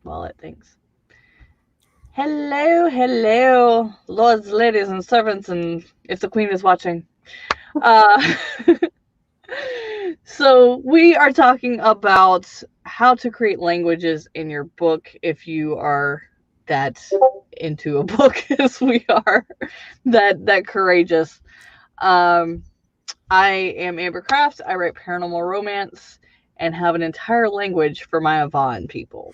while it thinks. Hello, hello, lords, ladies, and servants, and if the queen is watching. Uh, so we are talking about how to create languages in your book if you are that into a book as we are, that courageous. Um, I am Amber Kraft. I write paranormal romance and have an entire language for my Avon people.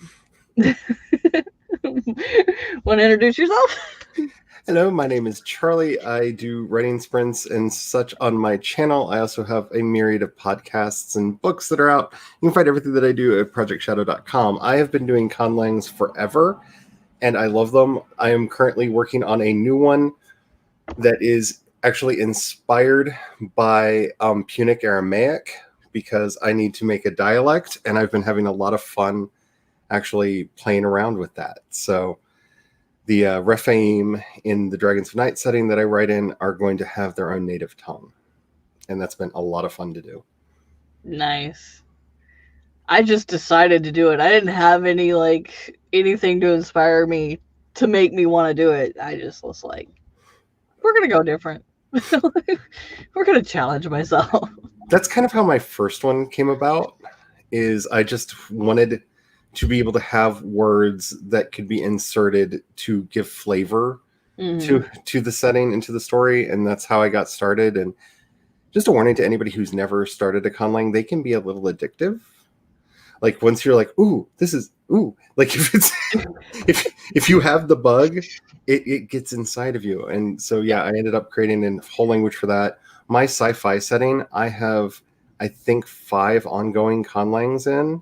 Want to introduce yourself? Hello, my name is Charlie. I do writing sprints and such on my channel. I also have a myriad of podcasts and books that are out. You can find everything that I do at projectshadow.com. I have been doing conlangs forever, and I love them. I am currently working on a new one that is actually inspired by Punic Aramaic because I need to make a dialect, and I've been having a lot of fun actually playing around with that. So the Rephaim in the Dragons of Night setting that I write in are going to have their own native tongue. And that's been a lot of fun to do. Nice. I just decided to do it. I didn't have anything to inspire me to make me want to do it. I just was like, we're going to go different. We're going to challenge myself. That's kind of how my first one came about, is I just wanted to be able to have words that could be inserted to give flavor to the setting and to the story. And that's how I got started. And just a warning to anybody who's never started a conlang, they can be a little addictive. Like once you're like, ooh, this is, ooh, like if it's, if you have the bug, it gets inside of you. And so, yeah, I ended up creating a whole language for that. My sci-fi setting, I have, I think 5 ongoing conlangs in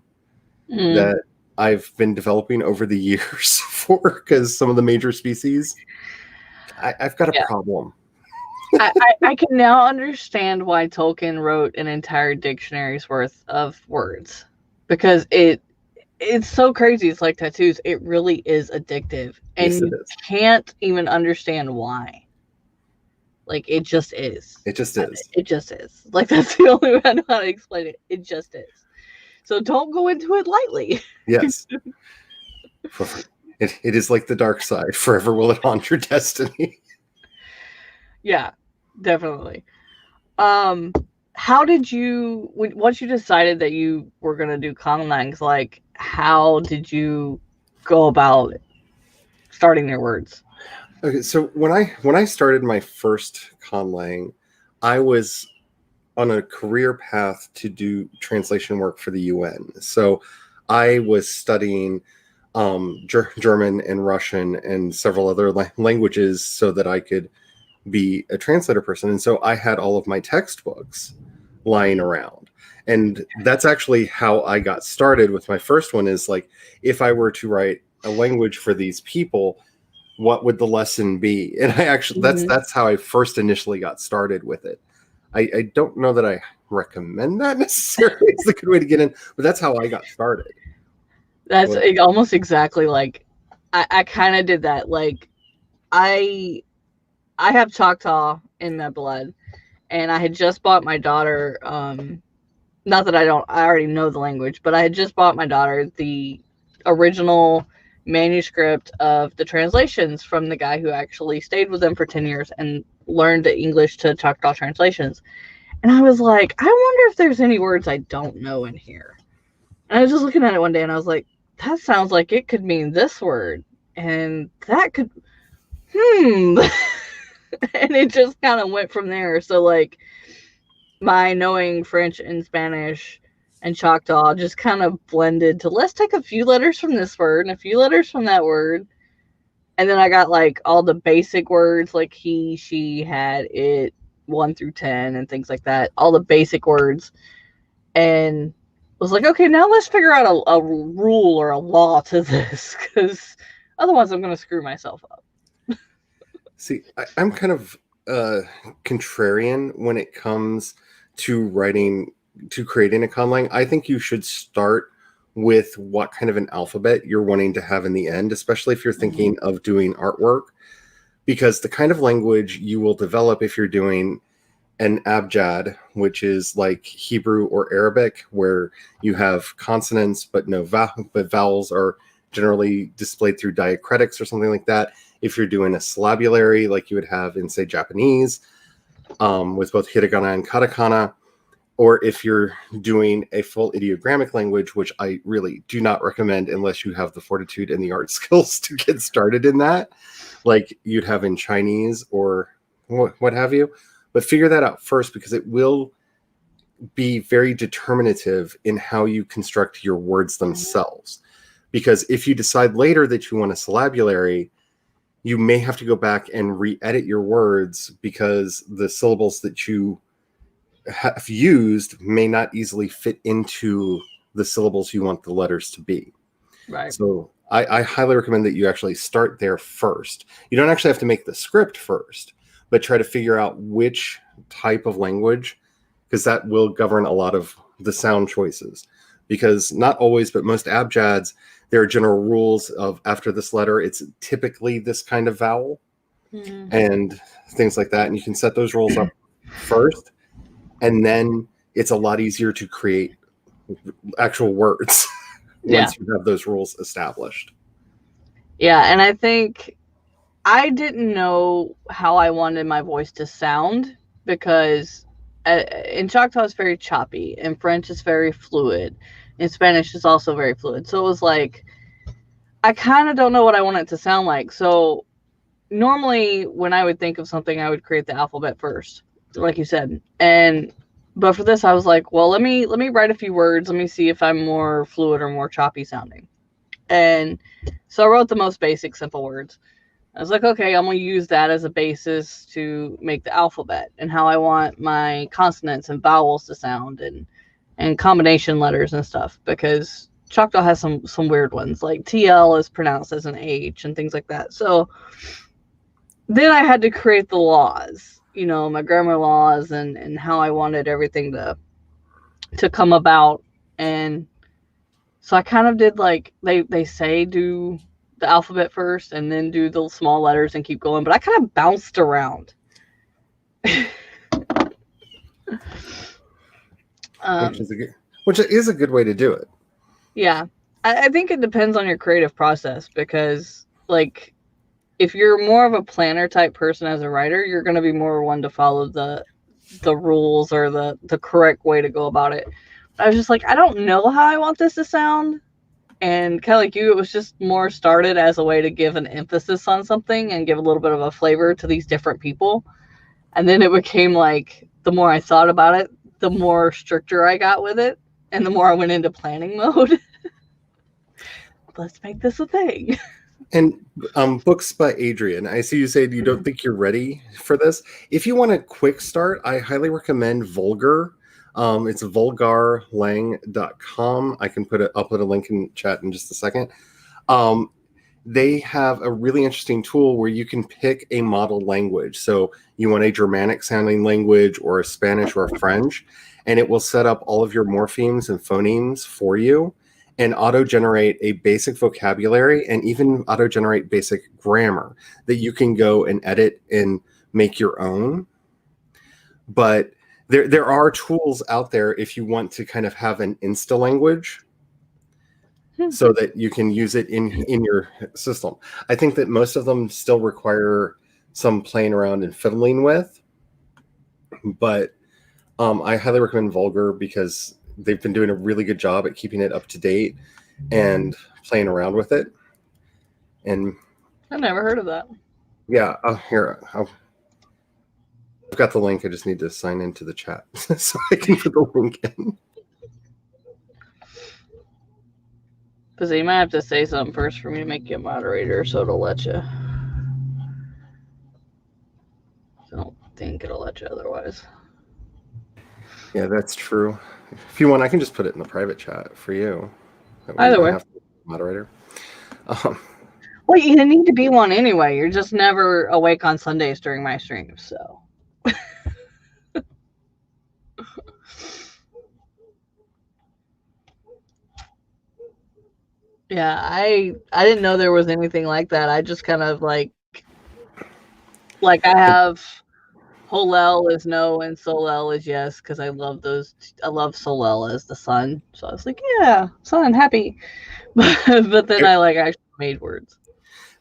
that I've been developing over the years for, because some of the major species, I've got a problem. I can now understand why Tolkien wrote an entire dictionary's worth of words, because it's so crazy. It's like tattoos. It really is addictive, and Yes, you can't even understand why. Like it just is. It just is. It just is. Like that's the only way I know how to explain it. It just is. So don't go into it lightly. Yes. It is like the dark side. Forever will it haunt your destiny. Yeah, definitely. How did you, once you decided that you were going to do conlangs, like how did you go about starting their words? Okay, so when I started my first conlang, I was on a career path to do translation work for the UN. So I was studying German and Russian and several other languages so that I could be a translator person. And so I had all of my textbooks lying around. And that's actually how I got started with my first one, is like, if I were to write a language for these people, what would the lesson be? And I actually, that's how I first initially got started with it. I don't know that I recommend that necessarily. It's a good way to get in, but that's how I got started. That's almost exactly like, I kind of did that. Like I have Choctaw in my blood, and I had just bought my daughter, not that I already know the language, but I had just bought my daughter the original manuscript of the translations from the guy who actually stayed with them for 10 years and learned English to Choctaw translations. And I was like, I wonder if there's any words I don't know in here. And I was just looking at it one day and I was like, that sounds like it could mean this word. And that could, and it just kind of went from there. So like my knowing French and Spanish and Choctaw just kind of blended to, let's take a few letters from this word and a few letters from that word. And then I got like all the basic words like he, she, had, it, 1 through 10 and things like that. All the basic words. And was like, okay, now let's figure out a rule or a law to this, because otherwise I'm going to screw myself up. See, I'm kind of contrarian when it comes to creating a conlang. I think you should start with what kind of an alphabet you're wanting to have in the end, especially if you're thinking of doing artwork, because the kind of language you will develop if you're doing an abjad, which is like Hebrew or Arabic, where you have consonants but no vowels are generally displayed through diacritics or something like that. If you're doing a syllabulary like you would have in, say, Japanese, with both hiragana and katakana, or if you're doing a full ideogrammic language, which I really do not recommend unless you have the fortitude and the art skills to get started in that, like you'd have in Chinese or what have you. But figure that out first, because it will be very determinative in how you construct your words themselves. Because if you decide later that you want a syllabulary, you may have to go back and re-edit your words because the syllables that you have used may not easily fit into the syllables you want the letters to be. Right. So I highly recommend that you actually start there first. You don't actually have to make the script first, but try to figure out which type of language, because that will govern a lot of the sound choices. Because not always, but most abjads, there are general rules of after this letter, it's typically this kind of vowel and things like that. And you can set those rules up first. And then it's a lot easier to create actual words once you have those rules established. Yeah, and I think I didn't know how I wanted my voice to sound, because in Choctaw it's very choppy, in French it's very fluid, in Spanish it's also very fluid. So it was like, I kind of don't know what I want it to sound like. So normally when I would think of something, I would create the alphabet first, like you said. But for this, I was like, well, let me write a few words. Let me see if I'm more fluid or more choppy sounding. And so I wrote the most basic, simple words. I was like, okay, I'm going to use that as a basis to make the alphabet and how I want my consonants and vowels to sound, and combination letters and stuff, because Choctaw has some weird ones, like TL is pronounced as an H and things like that. So then I had to create the laws, my grammar laws and how I wanted everything to come about. And so I kind of did like they say do the alphabet first and then do the small letters and keep going, but I kind of bounced around. Which is a good way to do it. Yeah. I think it depends on your creative process, because like if you're more of a planner type person as a writer, you're going to be more one to follow the rules or the correct way to go about it. I was just like, I don't know how I want this to sound. And kind of like you, it was just more started as a way to give an emphasis on something and give a little bit of a flavor to these different people. And then it became like, the more I thought about it, the more stricter I got with it. And the more I went into planning mode. Let's make this a thing. And books by Adrian. I see you said you don't think you're ready for this. If you want a quick start, I highly recommend Vulgar. It's vulgarlang.com. I can I'll put a link in chat in just a second. They have a really interesting tool where you can pick a model language. So you want a Germanic sounding language or a Spanish or a French, and it will set up all of your morphemes and phonemes for you and auto-generate a basic vocabulary and even auto-generate basic grammar that you can go and edit and make your own. But there are tools out there if you want to kind of have an Insta language so that you can use it in your system. I think that most of them still require some playing around and fiddling with, but I highly recommend Vulgar because they've been doing a really good job at keeping it up to date and playing around with it. And I've never heard of that. Yeah, here, I've got the link. I just need to sign into the chat so I can put the link in. Because you might have to say something first for me to make you a moderator, so it'll let you. I don't think it'll let you otherwise. Yeah, that's true. If you want, I can just put it in the private chat for you. Either way. Moderator. Well, you need to be one anyway. You're just never awake on Sundays during my streams, so. Yeah, I didn't know there was anything like that. I just kind of like I have Holel is no and Solel is yes, because I love those. I love Solel as the sun. So I was like, yeah, sun, happy. but then I like actually made words.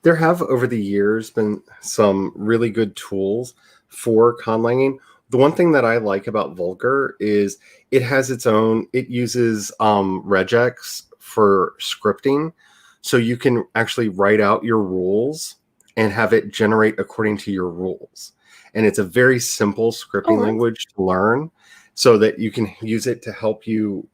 There have over the years been some really good tools for conlanging. The one thing that I like about Vulgar is it has its own, it uses regex for scripting. So you can actually write out your rules and have it generate according to your rules. And it's a very simple scripting language to learn so that you can use it to help you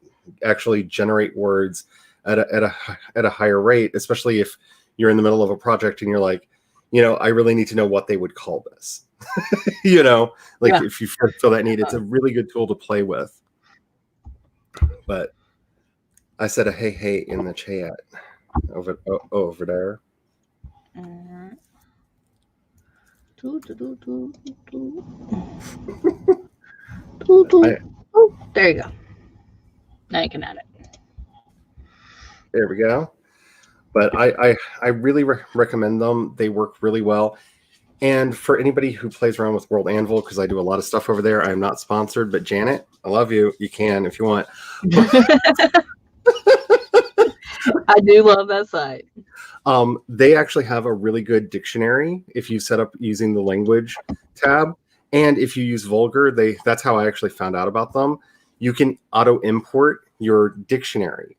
actually generate words at a higher rate, especially if you're in the middle of a project and you're like, I really need to know what they would call this. If you feel that need, it's a really good tool to play with. But I said a hey in the chat over there. There you go. Now you can add it. There we go. But I really recommend them. They work really well. And for anybody who plays around with World Anvil, because I do a lot of stuff over there, I'm not sponsored, but Janet, I love you. You can if you want. I do love that site. They actually have a really good dictionary if you set up using the language tab. And if you use Vulgar, that's how I actually found out about them. You can auto import your dictionary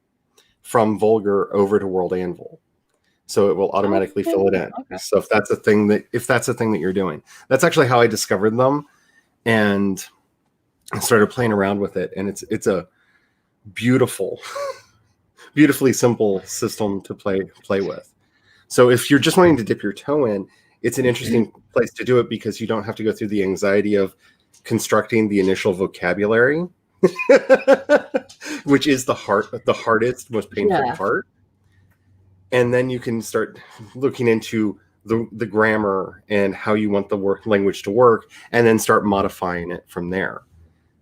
from Vulgar over to World Anvil. So it will automatically fill it in. Okay. So if that's a thing that you're doing, that's actually how I discovered them and started playing around with it. And it's a beautifully simple system to play with. So if you're just wanting to dip your toe in, it's an interesting place to do it because you don't have to go through the anxiety of constructing the initial vocabulary, which is the hardest, most painful part. And then you can start looking into the grammar and how you want the language to work, and then start modifying it from there.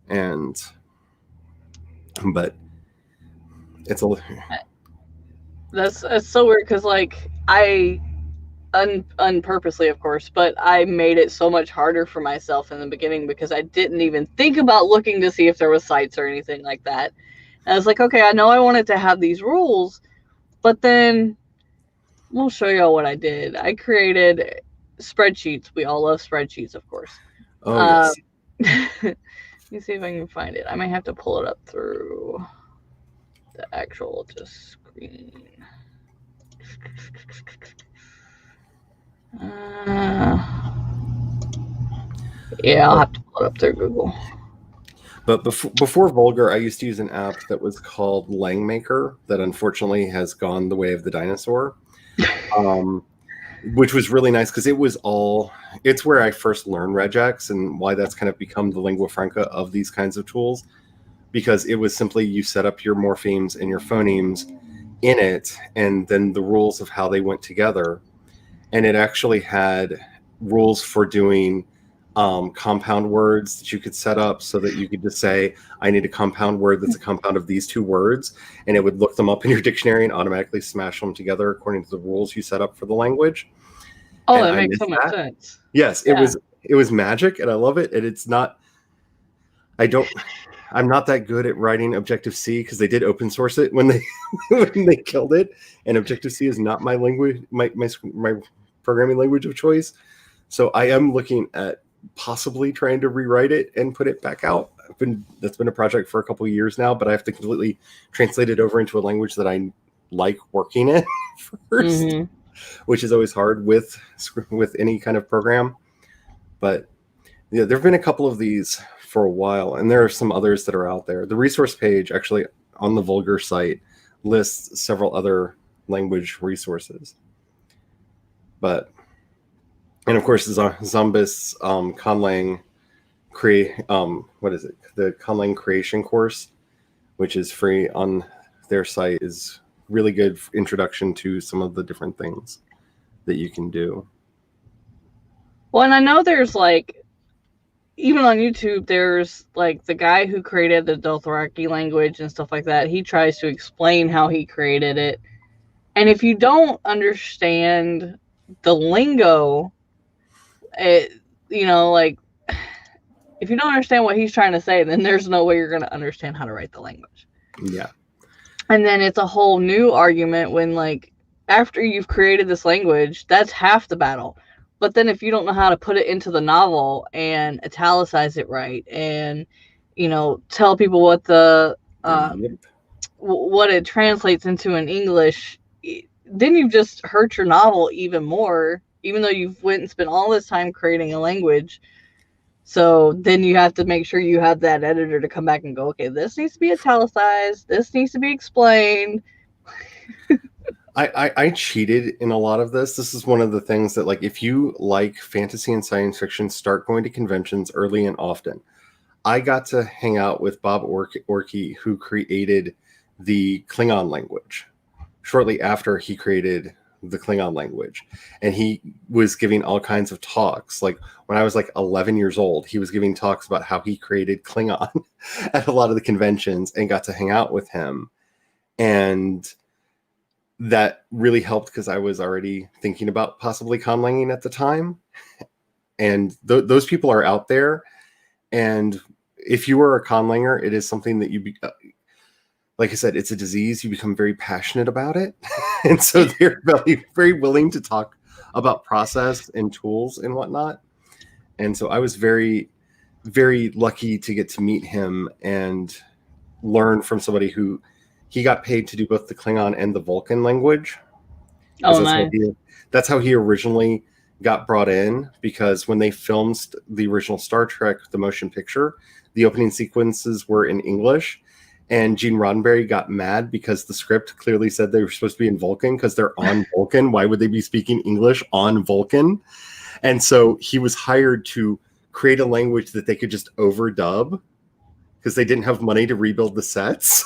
But it's that's so weird because like I unpurposely, of course, but I made it so much harder for myself in the beginning because I didn't even think about looking to see if there was sites or anything like that. And I was like, okay, I know I wanted to have these rules, but then we'll show y'all what I did. I created spreadsheets. We all love spreadsheets, of course. Oh, yes. Let me see if I can find it. I might have to pull it up through the actual screen. Yeah, I'll have to pull it up through Google. But before Vulgar, I used to use an app that was called Langmaker that unfortunately has gone the way of the dinosaur, which was really nice because it's where I first learned regex and why that's kind of become the lingua franca of these kinds of tools, because it was simply you set up your morphemes and your phonemes in it and then the rules of how they went together. And it actually had rules for doing compound words that you could set up so that you could just say, I need a compound word that's a compound of these two words. And it would look them up in your dictionary and automatically smash them together according to the rules you set up for the language. Oh, and that makes so much sense. Yes, it was magic and I love it. And it's not, I'm not that good at writing Objective-C because they did open source it when they killed it. And Objective-C is not my language, my programming language of choice. So I am looking at possibly trying to rewrite it and put it back out. That's been a project for a couple of years now, but I have to completely translate it over into a language that I like working in first, which is always hard with any kind of program. But yeah, there have been a couple of these for a while, and there are some others that are out there. The resource page actually on the Vulgar site lists several other language resources. And of course, Zombis Conlang the Conlang creation course, which is free on their site, is really good introduction to some of the different things that you can do. Well, and I know there's even on YouTube, there's the guy who created the Dothraki language and stuff like that. He tries to explain how he created it. And if you don't understand the lingo, if you don't understand what he's trying to say, then there's no way you're going to understand how to write the language. Yeah. And then it's a whole new argument when, like, after you've created this language, that's half the battle. But then if you don't know how to put it into the novel and italicize it right and, you know, tell people what the what it translates into in English, then you've just hurt your novel even more, even though you've went and spent all this time creating a language. So then you have to make sure you have that editor to come back and go, okay, this needs to be italicized, this needs to be explained. I cheated in a lot of this. This is one of the things that, like, if you like fantasy and science fiction, start going to conventions early and often. I got to hang out with Bob Orkey, who created the Klingon language shortly after he created the Klingon language. And he was giving all kinds of talks. Like, when I was like 11 years old, he was giving talks about how he created Klingon at a lot of the conventions, and got to hang out with him. And that really helped because I was already thinking about possibly conlanging at the time. And those people are out there. And if you are a conlanger, it is something that like I said, it's a disease. You become very passionate about it. And so they're very, very willing to talk about process and tools and whatnot. And so I was very, very lucky to get to meet him and learn from somebody who he got paid to do both the Klingon and the Vulcan language. Oh, nice. That's how he originally got brought in, because when they filmed the original Star Trek, the motion picture, the opening sequences were in English, and Gene Roddenberry got mad because the script clearly said they were supposed to be in Vulcan because they're on Vulcan. Why would they be speaking English on Vulcan? And so he was hired to create a language that they could just overdub because they didn't have money to rebuild the sets.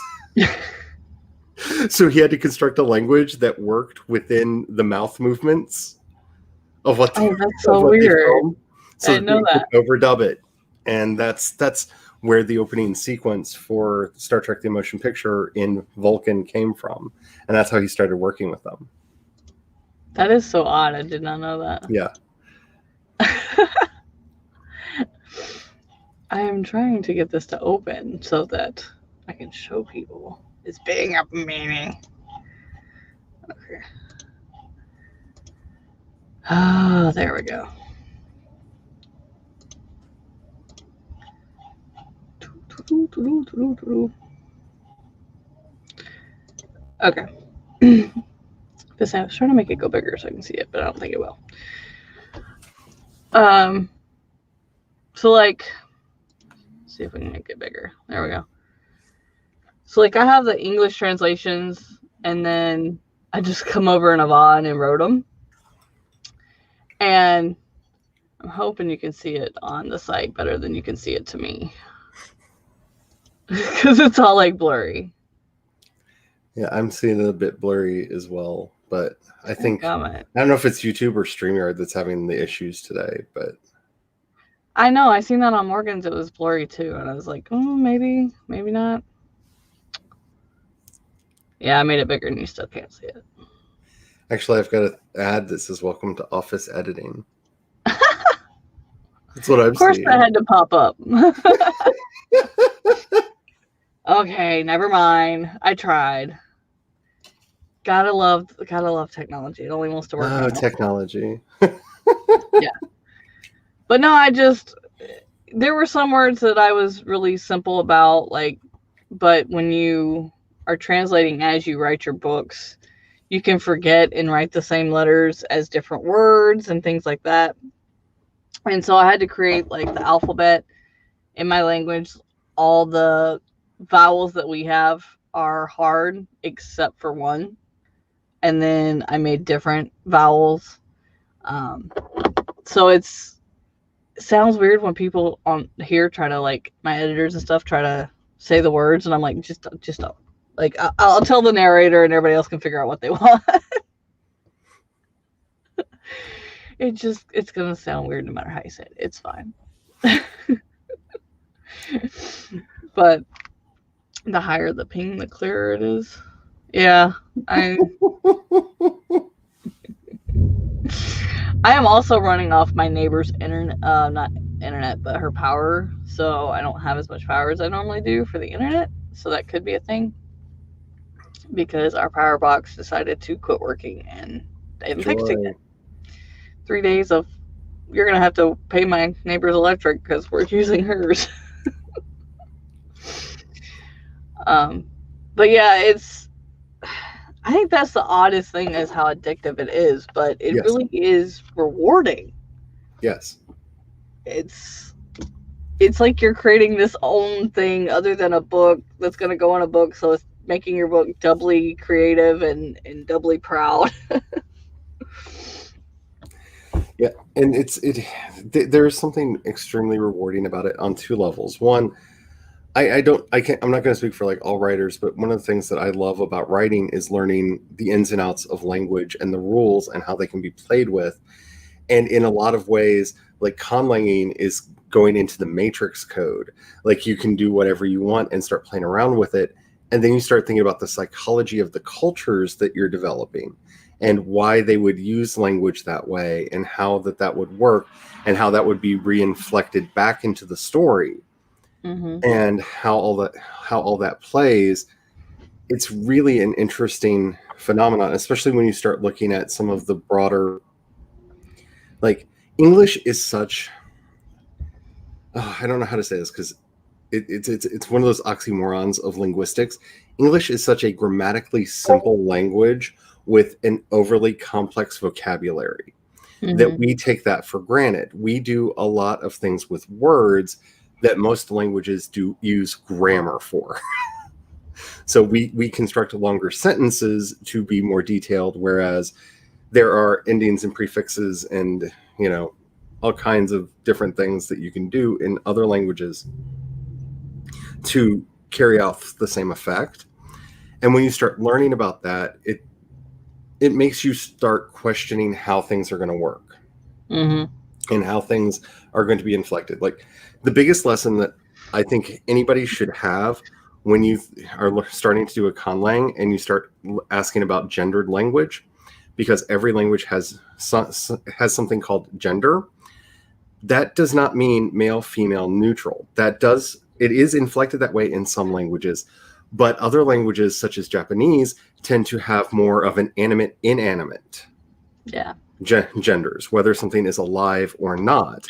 So he had to construct a language that worked within the mouth movements of what. Oh, that's so weird. So I didn't know that. Overdub it, and that's where the opening sequence for Star Trek: The Motion Picture in Vulcan came from, and that's how he started working with them. That is so odd. I did not know that. Yeah. I am trying to get this to open so that I can show people. It's big up meaning. Okay. Oh, there we go. Okay. This, I was trying to make it go bigger so I can see it, but I don't think it will. So, like, let's see if we can make it bigger. There we go. So, like, I have the English translations, and then I just come over in Avon and wrote them. And I'm hoping you can see it on the site better than you can see it to me. Because it's all, like, blurry. Yeah, I'm seeing it a bit blurry as well. But I think, I don't know if it's YouTube or StreamYard that's having the issues today, but. I know, I seen that on Morgan's, it was blurry too. And I was like, oh, maybe not. Yeah, I made it bigger and you still can't see it. Actually, I've got an ad that says, welcome to office editing. That's what I'm seeing. Of course that had to pop up. Okay, never mind. I tried. Gotta love technology. It only wants to work. Oh, technology. Yeah. But no, there were some words that I was really simple about, like, but when you are translating as you write your books, you can forget and write the same letters as different words and things like that. And so I had to create, like, the alphabet in my language. All the vowels that we have are hard except for one. And then I made different vowels. So it sounds weird when people on here try to, like, my editors and stuff try to say the words, and I'm like, just don't. Like, I'll tell the narrator and everybody else can figure out what they want. It's going to sound weird no matter how you say it. It's fine. But the higher the ping, the clearer it is. Yeah. I am also running off my neighbor's internet, not internet, but her power. So I don't have as much power as I normally do for the internet. So that could be a thing. because our power box decided to quit working and they haven't fixed it Joy. yet. 3 days of you're gonna have to pay my neighbor's electric because we're using hers. um, but yeah, it's. I think that's the oddest thing is how addictive it is, but it Yes. really is rewarding. Yes. It's like you're creating this own thing other than a book that's going to go in a book, so it's making your book doubly creative and doubly proud. Yeah, and there's something extremely rewarding about it on two levels. One, I'm not going to speak for like all writers, but one of the things that I love about writing is learning the ins and outs of language and the rules and how they can be played with. And in a lot of ways, like conlanging is going into the matrix code. Like you can do whatever you want and start playing around with it. And then you start thinking about the psychology of the cultures that you're developing and why they would use language that way and how that would work and how that would be reinflected back into the story. Mm-hmm. And how all that plays. It's really an interesting phenomenon, especially when you start looking at some of the broader, like English is such, I don't know how to say this because it's one of those oxymorons of linguistics. English is such a grammatically simple language with an overly complex vocabulary that we take that for granted. We do a lot of things with words that most languages do use grammar for. So we construct longer sentences to be more detailed, whereas there are endings and prefixes and, all kinds of different things that you can do in other languages to carry out the same effect. And when you start learning about that, it makes you start questioning how things are going to work and how things are going to be inflected. Like the biggest lesson that I think anybody should have when you are starting to do a conlang and you start asking about gendered language, because every language has something called gender. That does not mean male, female, neutral. It is inflected that way in some languages, but other languages such as Japanese tend to have more of an animate, inanimate genders, whether something is alive or not.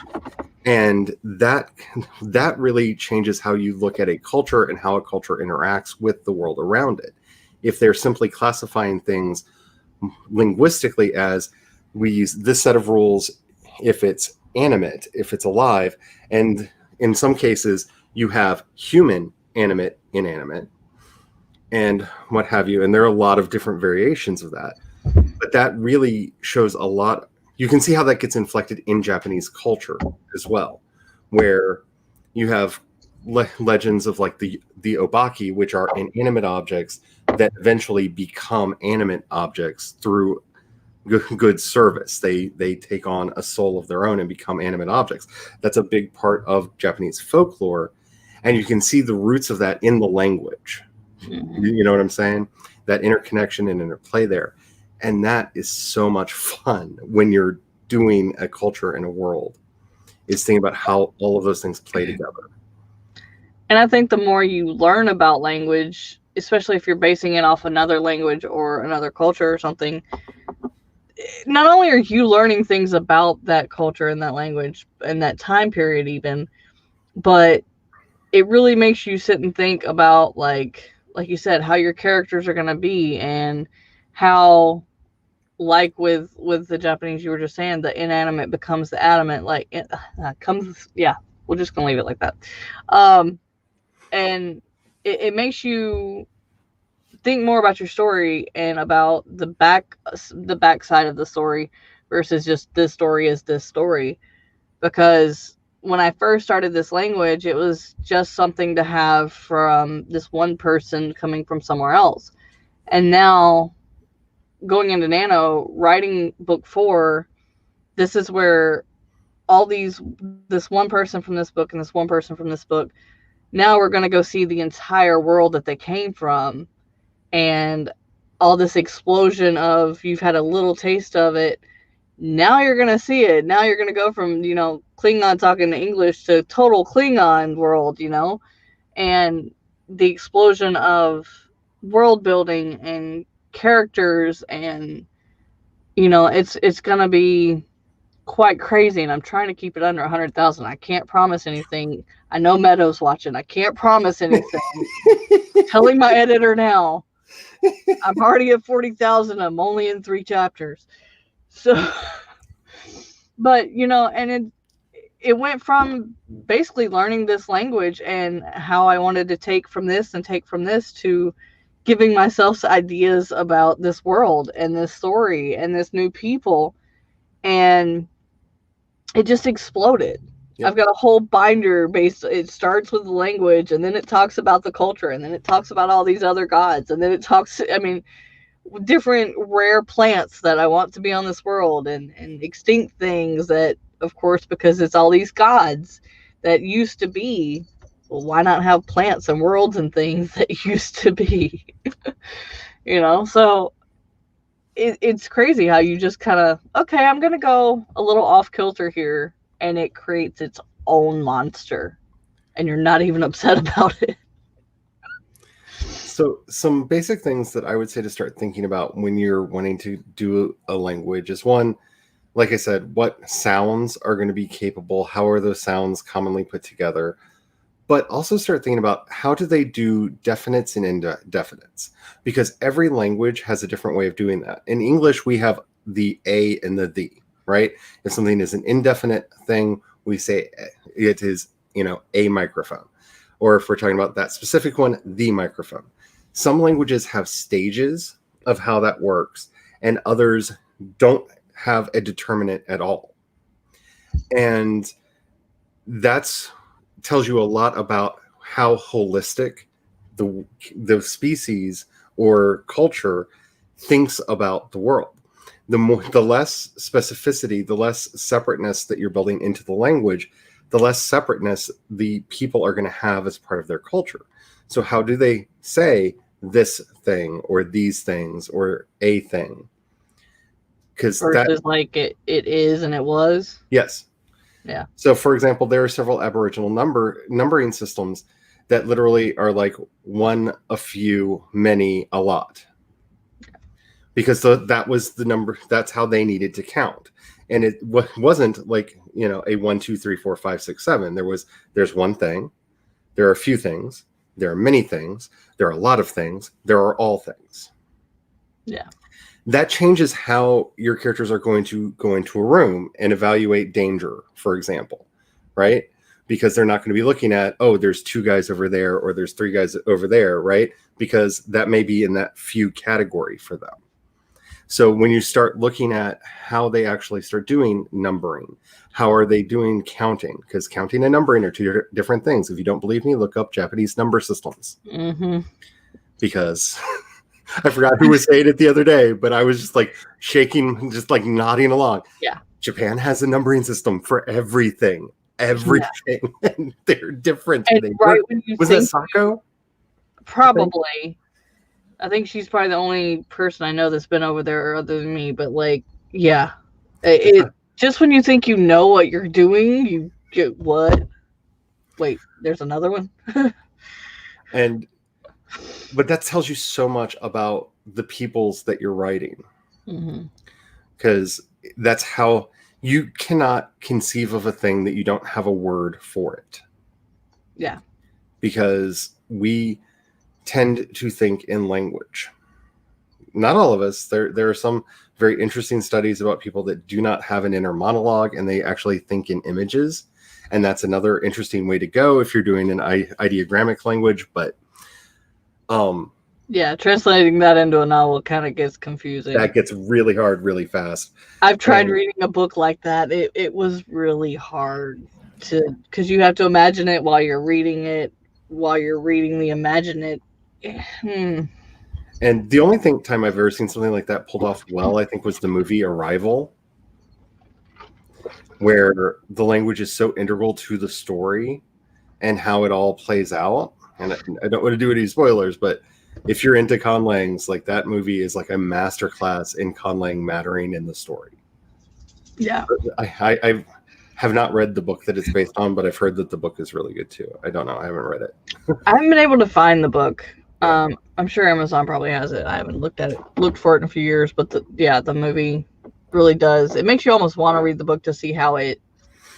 And that really changes how you look at a culture and how a culture interacts with the world around it. If they're simply classifying things linguistically as we use this set of rules if it's animate, if it's alive, and in some cases you have human, animate, inanimate, and what have you, and there are a lot of different variations of that, but that really shows a lot. You can see how that gets inflected in Japanese culture as well, where you have legends of like the obaki, which are inanimate objects that eventually become animate objects through good service. They take on a soul of their own and become animate objects. That's a big part of Japanese folklore, and you can see the roots of that in the language. You know what I'm saying? That interconnection and interplay there. And that is so much fun when you're doing a culture and a world, is thinking about how all of those things play together. And I think the more you learn about language, especially if you're basing it off another language or another culture or something, not only are you learning things about that culture and that language and that time period even, but it really makes you sit and think about, like you said, how your characters are going to be, and how, like with the Japanese, you were just saying, the inanimate becomes the adamant, like it comes. Yeah, we're just gonna leave it like that. And it makes you think more about your story and about the back side of the story versus just this story is this story. Because when I first started this language, it was just something to have from this one person coming from somewhere else. And now going into Nano, writing book 4, this is where this one person from this book and this one person from this book, now we're going to go see the entire world that they came from, and all this explosion of, you've had a little taste of it, now you're going to see it. Now you're going to go from, Klingon talking to English to total Klingon world, and the explosion of world building and characters, and it's gonna be quite crazy, and I'm trying to keep it under 100,000. I can't promise anything. I know Meadow's watching. I can't promise anything. Telling my editor now. I'm already at 40,000. I'm only in 3 chapters. So, but and it went from basically learning this language and how I wanted to take from this and take from this to giving myself ideas about this world and this story and this new people, and it just exploded. Yep. I've got a whole binder based. It starts with the language, and then it talks about the culture, and then it talks about all these other gods, and then it talks, different rare plants that I want to be on this world, and extinct things that, of course, because it's all these gods that used to be. Well, why not have plants and worlds and things that used to be? So it's crazy how you just kind of, okay, I'm going to go a little off kilter here, and it creates its own monster, and you're not even upset about it. So some basic things that I would say to start thinking about when you're wanting to do a language is, one, like I said, what sounds are going to be capable? How are those sounds commonly put together? But also start thinking about, how do they do definites and indefinites? Because every language has a different way of doing that. In English, we have the a and the, right? If something is an indefinite thing, we say it is, a microphone. Or if we're talking about that specific one, the microphone. Some languages have stages of how that works, and others don't have a determinant at all. And that's tells you a lot about how holistic the species or culture thinks about the world. The less specificity, the less separateness that you're building into the language, the less separateness the people are going to have as part of their culture. So how do they say this thing or these things or a thing? Because versus like it is and it was. Yes. Yeah. So, for example, there are several Aboriginal numbering systems that literally are like one, a few, many, a lot. Because that was the number. That's how they needed to count. And it wasn't like, a 1, 2, 3, 4, 5, 6, 7. There's one thing. There are a few things. There are many things. There are a lot of things. There are all things. Yeah. That changes how your characters are going to go into a room and evaluate danger, for example, right? Because they're not going to be looking at, oh, there's 2 guys over there or there's 3 guys over there, right? Because that may be in that few category for them. So when you start looking at how they actually start doing numbering, how are they doing counting? Because counting and numbering are 2 different things. If you don't believe me, look up Japanese number systems. Mm-hmm. Because I forgot who was saying it the other day, but I was just like shaking, just like nodding along. Yeah. Japan has a numbering system for everything. Everything. Yeah. And they're different. And right when you was that Sako? Probably. I think she's probably the only person I know that's been over there other than me, but like, yeah. It just when you think you know what you're doing, you get what? Wait, there's another one? But that tells you so much about the peoples that you're writing. Because that's how you cannot conceive of a thing that you don't have a word for it. Yeah. Because we tend to think in language. Not all of us. There are some very interesting studies about people that do not have an inner monologue and they actually think in images. And that's another interesting way to go if you're doing an ideogrammic language. But yeah, translating that into a novel kind of gets confusing. That gets really hard really fast. I've tried reading a book like that. It was really hard because you have to imagine it while you're reading it, while you're reading the imagine it. And the only time I've ever seen something like that pulled off well, I think, was the movie Arrival, where the language is so integral to the story and how it all plays out. And I don't want to do any spoilers, but if you're into conlangs, like that movie is like a masterclass in conlang mattering in the story. Yeah. I have not read the book that it's based on, but I've heard that the book is really good too. I don't know. I haven't read it. I haven't been able to find the book. Yeah. I'm sure Amazon probably has it. I haven't looked for it in a few years, but the movie really does. It makes you almost want to read the book to see how they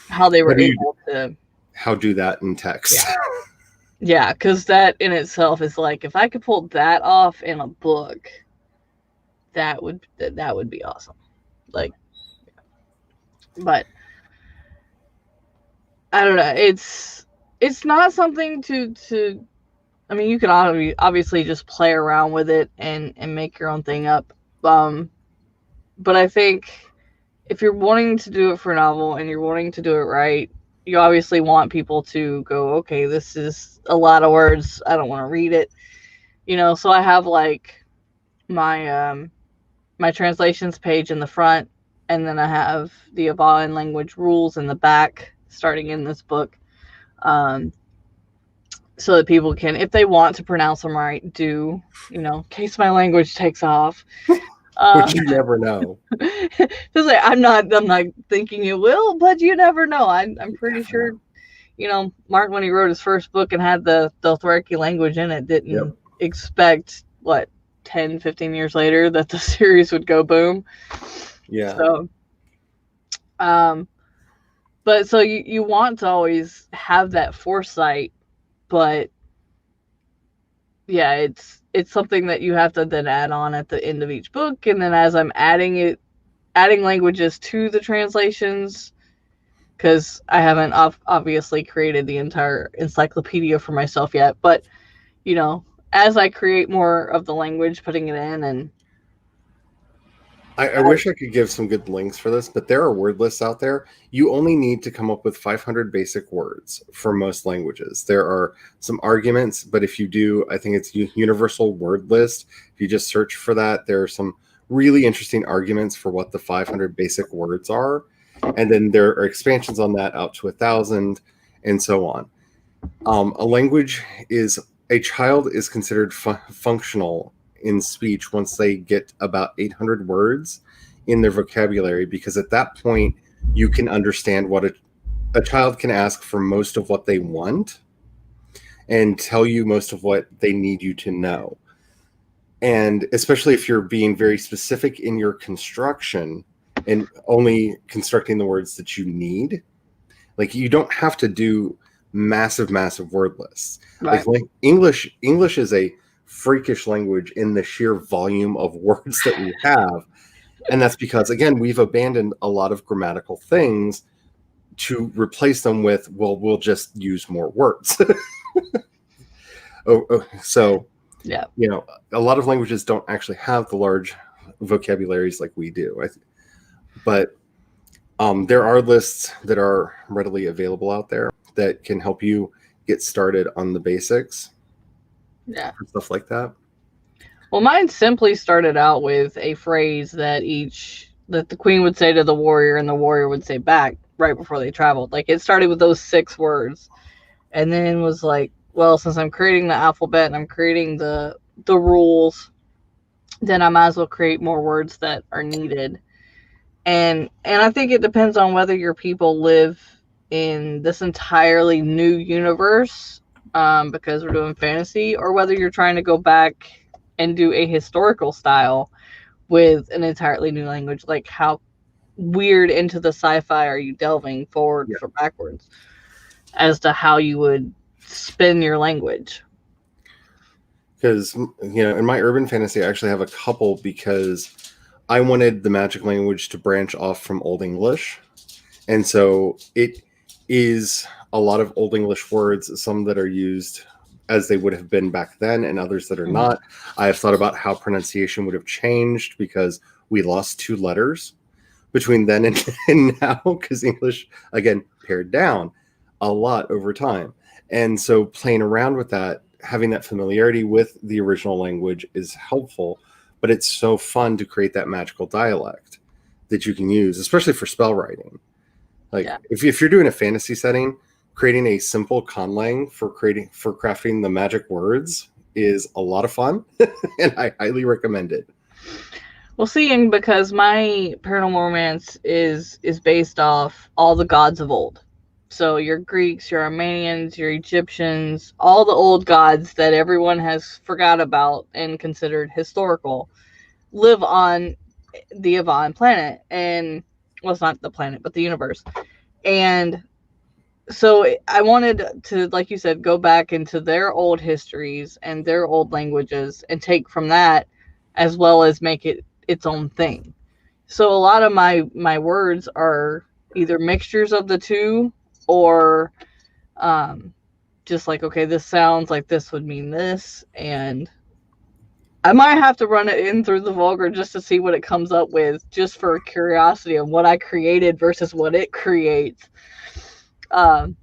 How were do you able to. how do that in text? Yeah, yeah, because that in itself is like, if I could pull that off in a book, that would be awesome. Like, but I don't know. It's not something to. I mean, you can obviously just play around with it and make your own thing up. But I think if you're wanting to do it for a novel and you're wanting to do it right, you obviously want people to go, okay, this is a lot of words. I don't want to read it. So I have like my my translations page in the front, and then I have the Avan language rules in the back, starting in this book, so that people can, if they want to pronounce them right, do, in case my language takes off. Which you never know. Just like, I'm not thinking it will, but you never know. I'm pretty sure, Martin, when he wrote his first book and had the Dothraki language in it, didn't expect, 10, 15 years later that the series would go boom. Yeah. So, but so you want to always have that foresight, but yeah, it's something that you have to then add on at the end of each book. And then as I'm adding languages to the translations, because I haven't obviously created the entire encyclopedia for myself yet, but as I create more of the language, putting it in. And I wish I could give some good links for this, but there are word lists out there. You only need to come up with 500 basic words for most languages. There are some arguments, but if you do, I think it's universal word list. If you just search for that, there are some really interesting arguments for what the 500 basic words are. And then there are expansions on that out to 1,000 and so on. A child is considered functional in speech once they get about 800 words in their vocabulary, because at that point you can understand what a child can ask for most of what they want and tell you most of what they need you to know. And especially if you're being very specific in your construction and only constructing the words that you need, like, you don't have to do massive word lists. right. Like English is a freakish language in the sheer volume of words that we have. And that's because, again, we've abandoned a lot of grammatical things to replace them with, well, we'll just use more words. So, yeah, a lot of languages don't actually have the large vocabularies like we do. But there are lists that are readily available out there that can help you get started on the basics. Yeah. Stuff like that. Well, mine simply started out with a phrase that the queen would say to the warrior and the warrior would say back right before they traveled. Like, it started with those 6 words, and then was like, well, since I'm creating the alphabet and I'm creating the rules, then I might as well create more words that are needed. And I think it depends on whether your people live in this entirely new universe, because we're doing fantasy, or whether you're trying to go back and do a historical style with an entirely new language. Like, how weird into the sci-fi are you delving forward or backwards as to how you would spin your language? Because, in my urban fantasy, I actually have a couple, because I wanted the magic language to branch off from Old English. And so it is a lot of Old English words, some that are used as they would have been back then and others that are not. I have thought about how pronunciation would have changed, because we lost 2 letters between then and now, because English, again, pared down a lot over time. And so playing around with that, having that familiarity with the original language is helpful, but it's so fun to create that magical dialect that you can use, especially for spell writing. Like, if you're doing a fantasy setting, creating a simple conlang for crafting the magic words is a lot of fun, and I highly recommend it. Well, seeing, because my paranormal romance is based off all the gods of old. So your Greeks, your Armenians, your Egyptians, all the old gods that everyone has forgot about and considered historical, live on the Avon planet. And, well, it's not the planet, but the universe. And so I wanted to, like you said, go back into their old histories and their old languages and take from that, as well as make it its own thing. So a lot of my words are either mixtures of the two, or just like, okay, this sounds like this would mean this, and I might have to run it in through the Vulgar just to see what it comes up with, just for curiosity of what I created versus what it creates. But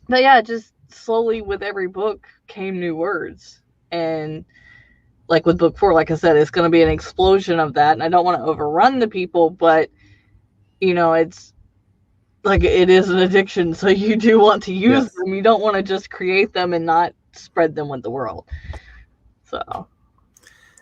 yeah, just slowly with every book came new words. And like with book 4, like I said, it's going to be an explosion of that. And I don't want to overrun the people, but it's like, it is an addiction. So you do want to use them. You don't want to just create them and not spread them with the world. So.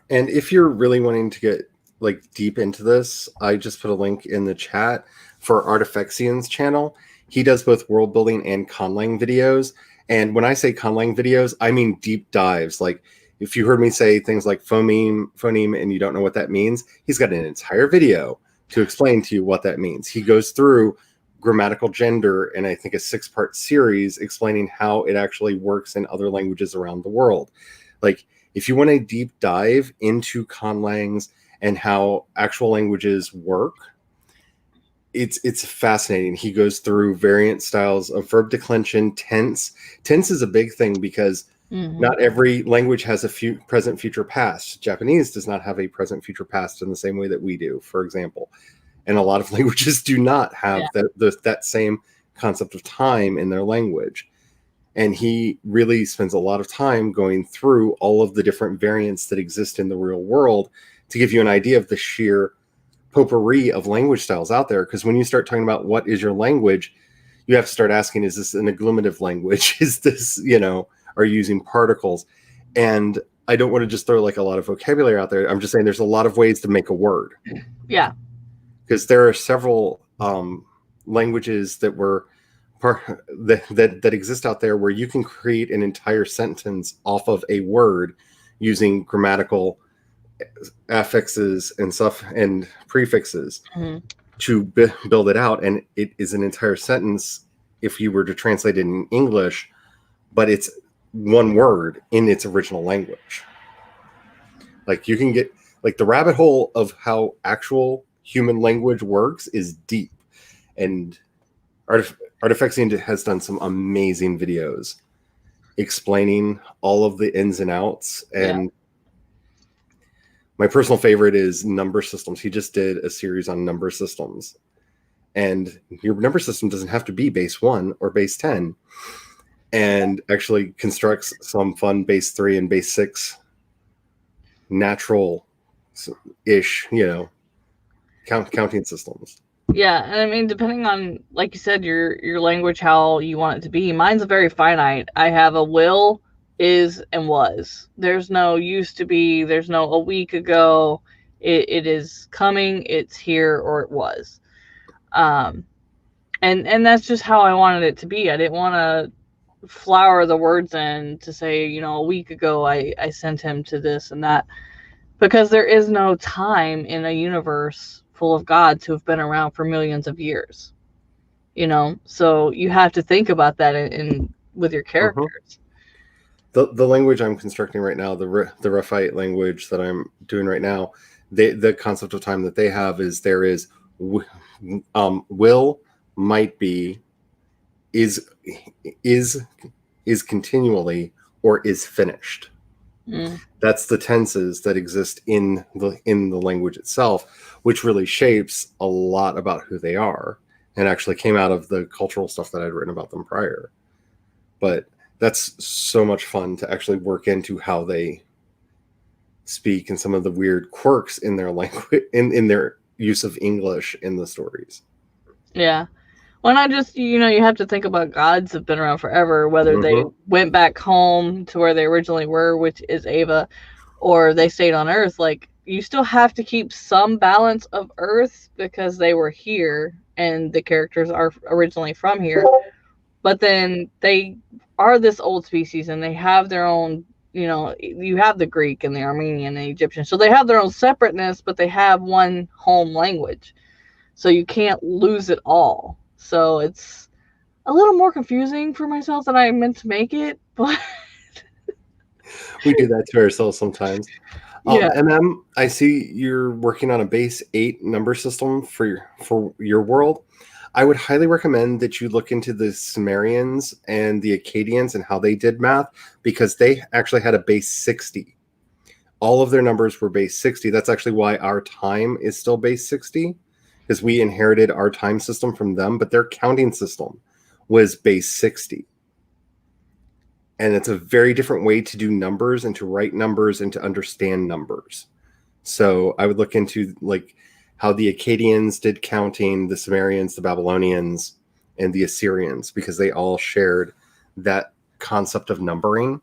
And if you're really wanting to get like deep into this, I just put a link in the chat for Artifexian's channel. He does both world building and conlang videos. And when I say conlang videos, I mean deep dives. Like if you heard me say things like phoneme, and you don't know what that means, he's got an entire video to explain to you what that means. He goes through grammatical gender in, I think, a 6-part series explaining how it actually works in other languages around the world. Like, if you want a deep dive into conlangs and how actual languages work, it's fascinating. He goes through variant styles of verb declension, tense. Tense is a big thing because not every language has a present, future, past. Japanese does not have a present, future, past in the same way that we do, for example. And a lot of languages do not have that same concept of time in their language. And he really spends a lot of time going through all of the different variants that exist in the real world to give you an idea of the sheer potpourri of language styles out there. Because when you start talking about what is your language, you have to start asking, is this an agglutinative language? Is this, are you using particles? And I don't want to just throw like a lot of vocabulary out there. I'm just saying there's a lot of ways to make a word. Yeah. Because there are several languages that were that exist out there where you can create an entire sentence off of a word using grammatical affixes and stuff and prefixes to build it out, and it is an entire sentence if you were to translate it in English, but it's one word in its original language. Like, you can get like the rabbit hole of how actual human language works is deep, and Artifexian has done some amazing videos explaining all of the ins and outs. And my personal favorite is number systems. He just did a series on number systems. And your number system doesn't have to be base 1 or base 10. And actually constructs some fun base 3 and base 6 natural-ish, counting systems. Yeah, and I mean, depending on, like you said, your language, how you want it to be. Mine's very finite. I have a will, is, and was. There's no used to be. There's no a week ago. It is coming. It's here, or it was. And that's just how I wanted it to be. I didn't want to flower the words in to say, a week ago I sent him to this and that, because there is no time in a universe full of gods who have been around for millions of years, so you have to think about that in with your characters. The language I'm constructing right now, the Rephite language that I'm doing right now, the concept of time that they have is there is will, might be, is continually, or is finished. That's the tenses that exist in the language itself, which really shapes a lot about who they are, and actually came out of the cultural stuff that I'd written about them prior. But that's so much fun to actually work into how they speak and some of the weird quirks in their language, in their use of English in the stories. Yeah. When I just, you have to think about gods have been around forever, whether they went back home to where they originally were, which is Ava, or they stayed on Earth. Like, you still have to keep some balance of Earth because they were here and the characters are originally from here. but then they are this old species and they have their own, you have the Greek and the Armenian and the Egyptian. So they have their own separateness, but they have one home language. So you can't lose it all. So it's a little more confusing for myself than I meant to make it, but we do that to ourselves sometimes. yeah. And I see you're working on a base 8 number system for your world. I would highly recommend that you look into the Sumerians and the Akkadians and how they did math, because they actually had a base 60. All of their numbers were base 60. That's actually why our time is still base 60, because we inherited our time system from them, but their counting system was base 60. And it's a very different way to do numbers and to write numbers and to understand numbers. So I would look into like how the Akkadians did counting, the Sumerians, the Babylonians, and the Assyrians, because they all shared that concept of numbering.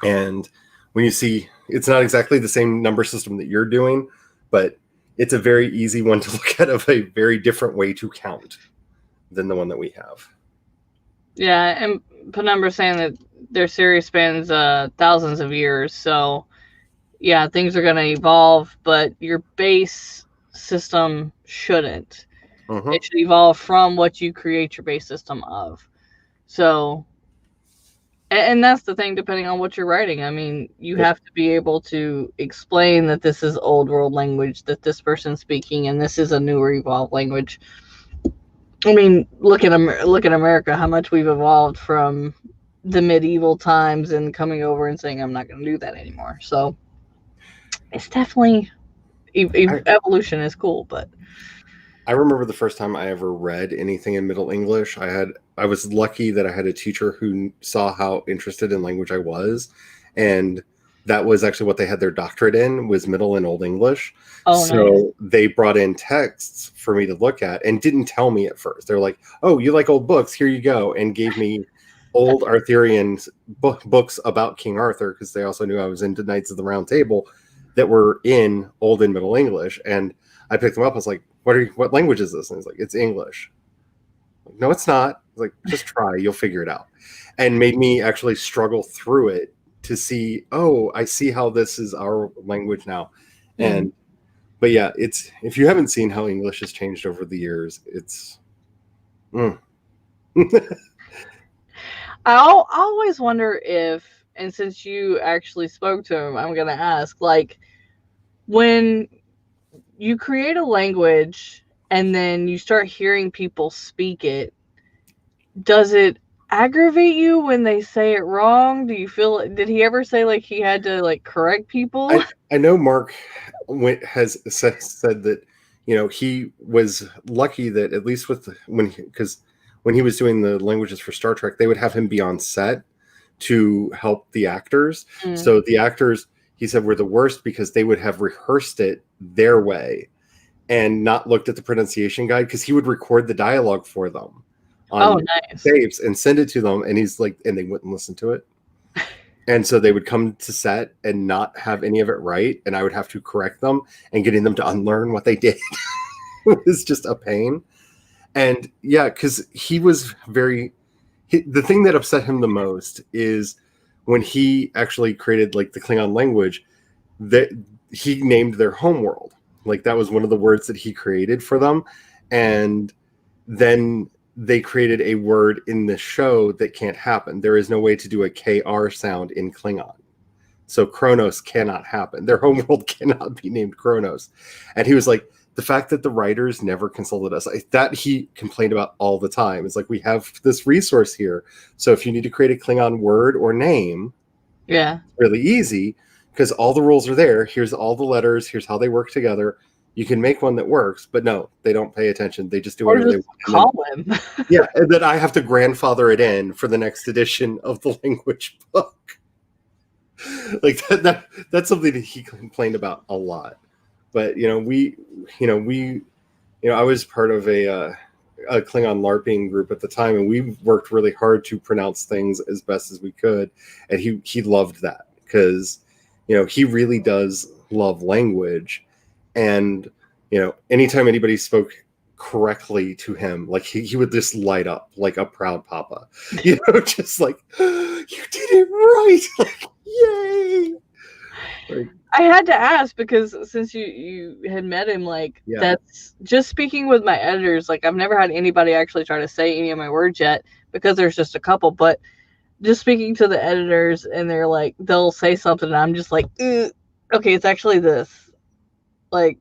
And when you see, it's not exactly the same number system that you're doing, but it's a very easy one to look at, of a very different way to count than the one that we have. Yeah, and Penumbra's saying that their series spans thousands of years, so yeah, things are going to evolve, but your base system shouldn't. Mm-hmm. It should evolve from what you create your base system of. So, and that's the thing, depending on what you're writing. I mean, you have to be able to explain that this is old world language that this person's speaking, and this is a newer evolved language. I mean, look at America, how much we've evolved from the medieval times and coming over and saying, I'm not going to do that anymore. So it's definitely, evolution is cool, but. I remember the first time I ever read anything in Middle English. I was lucky that I had a teacher who saw how interested in language I was. And that was actually what they had their doctorate in, was Middle and Old English. Oh, so nice. They brought in texts for me to look at and didn't tell me at first. They're like, oh, you like old books? Here you go. And gave me old Arthurian books about King Arthur, because they also knew I was into Knights of the Round Table, that were in Old and Middle English. And I picked them up. I was like, what language is this? And he's like, it's English. Like, no, it's not. Like, just try, you'll figure it out. And made me actually struggle through it to see, oh, I see how this is our language now. And but yeah, it's, if you haven't seen how English has changed over the years, it's I always wonder if, and since you actually spoke to him, I'm gonna ask, like, when you create a language and then you start hearing people speak it, does it aggravate you when they say it wrong? Do you feel, did he ever say like he had to like correct people? I know Mark has said that, he was lucky that at least because when he was doing the languages for Star Trek, they would have him be on set to help the actors. So the actors, he said, were the worst, because they would have rehearsed it their way and not looked at the pronunciation guide, because he would record the dialogue for them on tapes and send it to them. And he's like, and they wouldn't listen to it. And so they would come to set and not have any of it right. And I would have to correct them, and getting them to unlearn what they did was just a pain. And yeah, because he was the thing that upset him the most is when he actually created like the Klingon language, that he named their homeworld. Like, that was one of the words that he created for them. And then they created a word in the show that can't happen. There is no way to do a KR sound in Klingon. So Kronos cannot happen. Their homeworld cannot be named Kronos. And he was like, the fact that the writers never consulted us, that he complained about all the time. It's like, we have this resource here. So if you need to create a Klingon word or name, it's really easy, because all the rules are there. Here's all the letters. Here's how they work together. You can make one that works, but no, they don't pay attention. They just do whatever they want. Call him. Yeah, and then I have to grandfather it in for the next edition of the language book. Like that's something that he complained about a lot. But I was part of a Klingon LARPing group at the time, and we worked really hard to pronounce things as best as we could. And he loved that, because he really does love language. And anytime anybody spoke correctly to him, like he would just light up like a proud papa, just like, you did it right, like, yay. Like, I had to ask because since you had met him, like, that's just speaking with my editors. Like, I've never had anybody actually try to say any of my words yet because there's just a couple, but just speaking to the editors, and they're like, they'll say something and I'm just like, okay, it's actually this, like,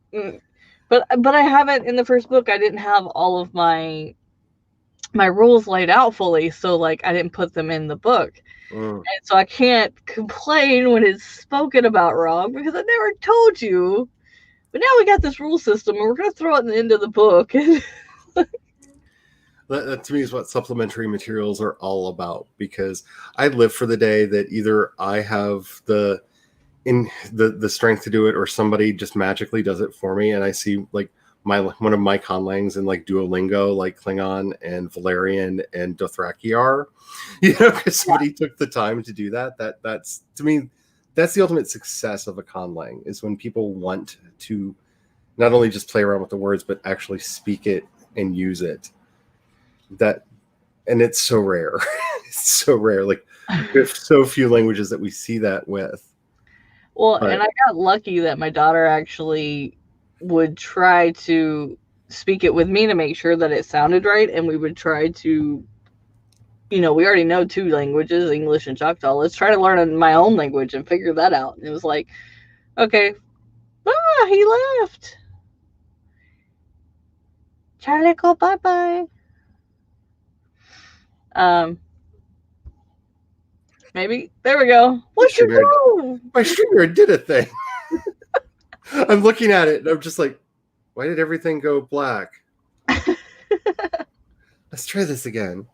but I haven't, in the first book, I didn't have all of my rules laid out fully, so like I didn't put them in the book. And so I can't complain when it's spoken about wrong because I never told you. But now we got this rule system and we're going to throw it in the end of the book. That to me is what supplementary materials are all about, because I live for the day that either I have the strength to do it or somebody just magically does it for me. And I see like one of my conlangs in like Duolingo, like Klingon and Valerian and Dothraki are, because somebody took the time to do that. That's to me, that's the ultimate success of a conlang, is when people want to not only just play around with the words, but actually speak it and use it. And it's so rare. It's so rare. Like, there's so few languages that we see that with. Well, and I got lucky that my daughter actually would try to speak it with me to make sure that it sounded right, and we would try to, we already know 2 languages, English and Choctaw. Let's try to learn my own language and figure that out. And it was like, okay, he left. Charlie, go bye-bye. Maybe. There we go. What's your phone? My StreamYard did a thing. I'm looking at it and I'm just like, why did everything go black? Let's try this again.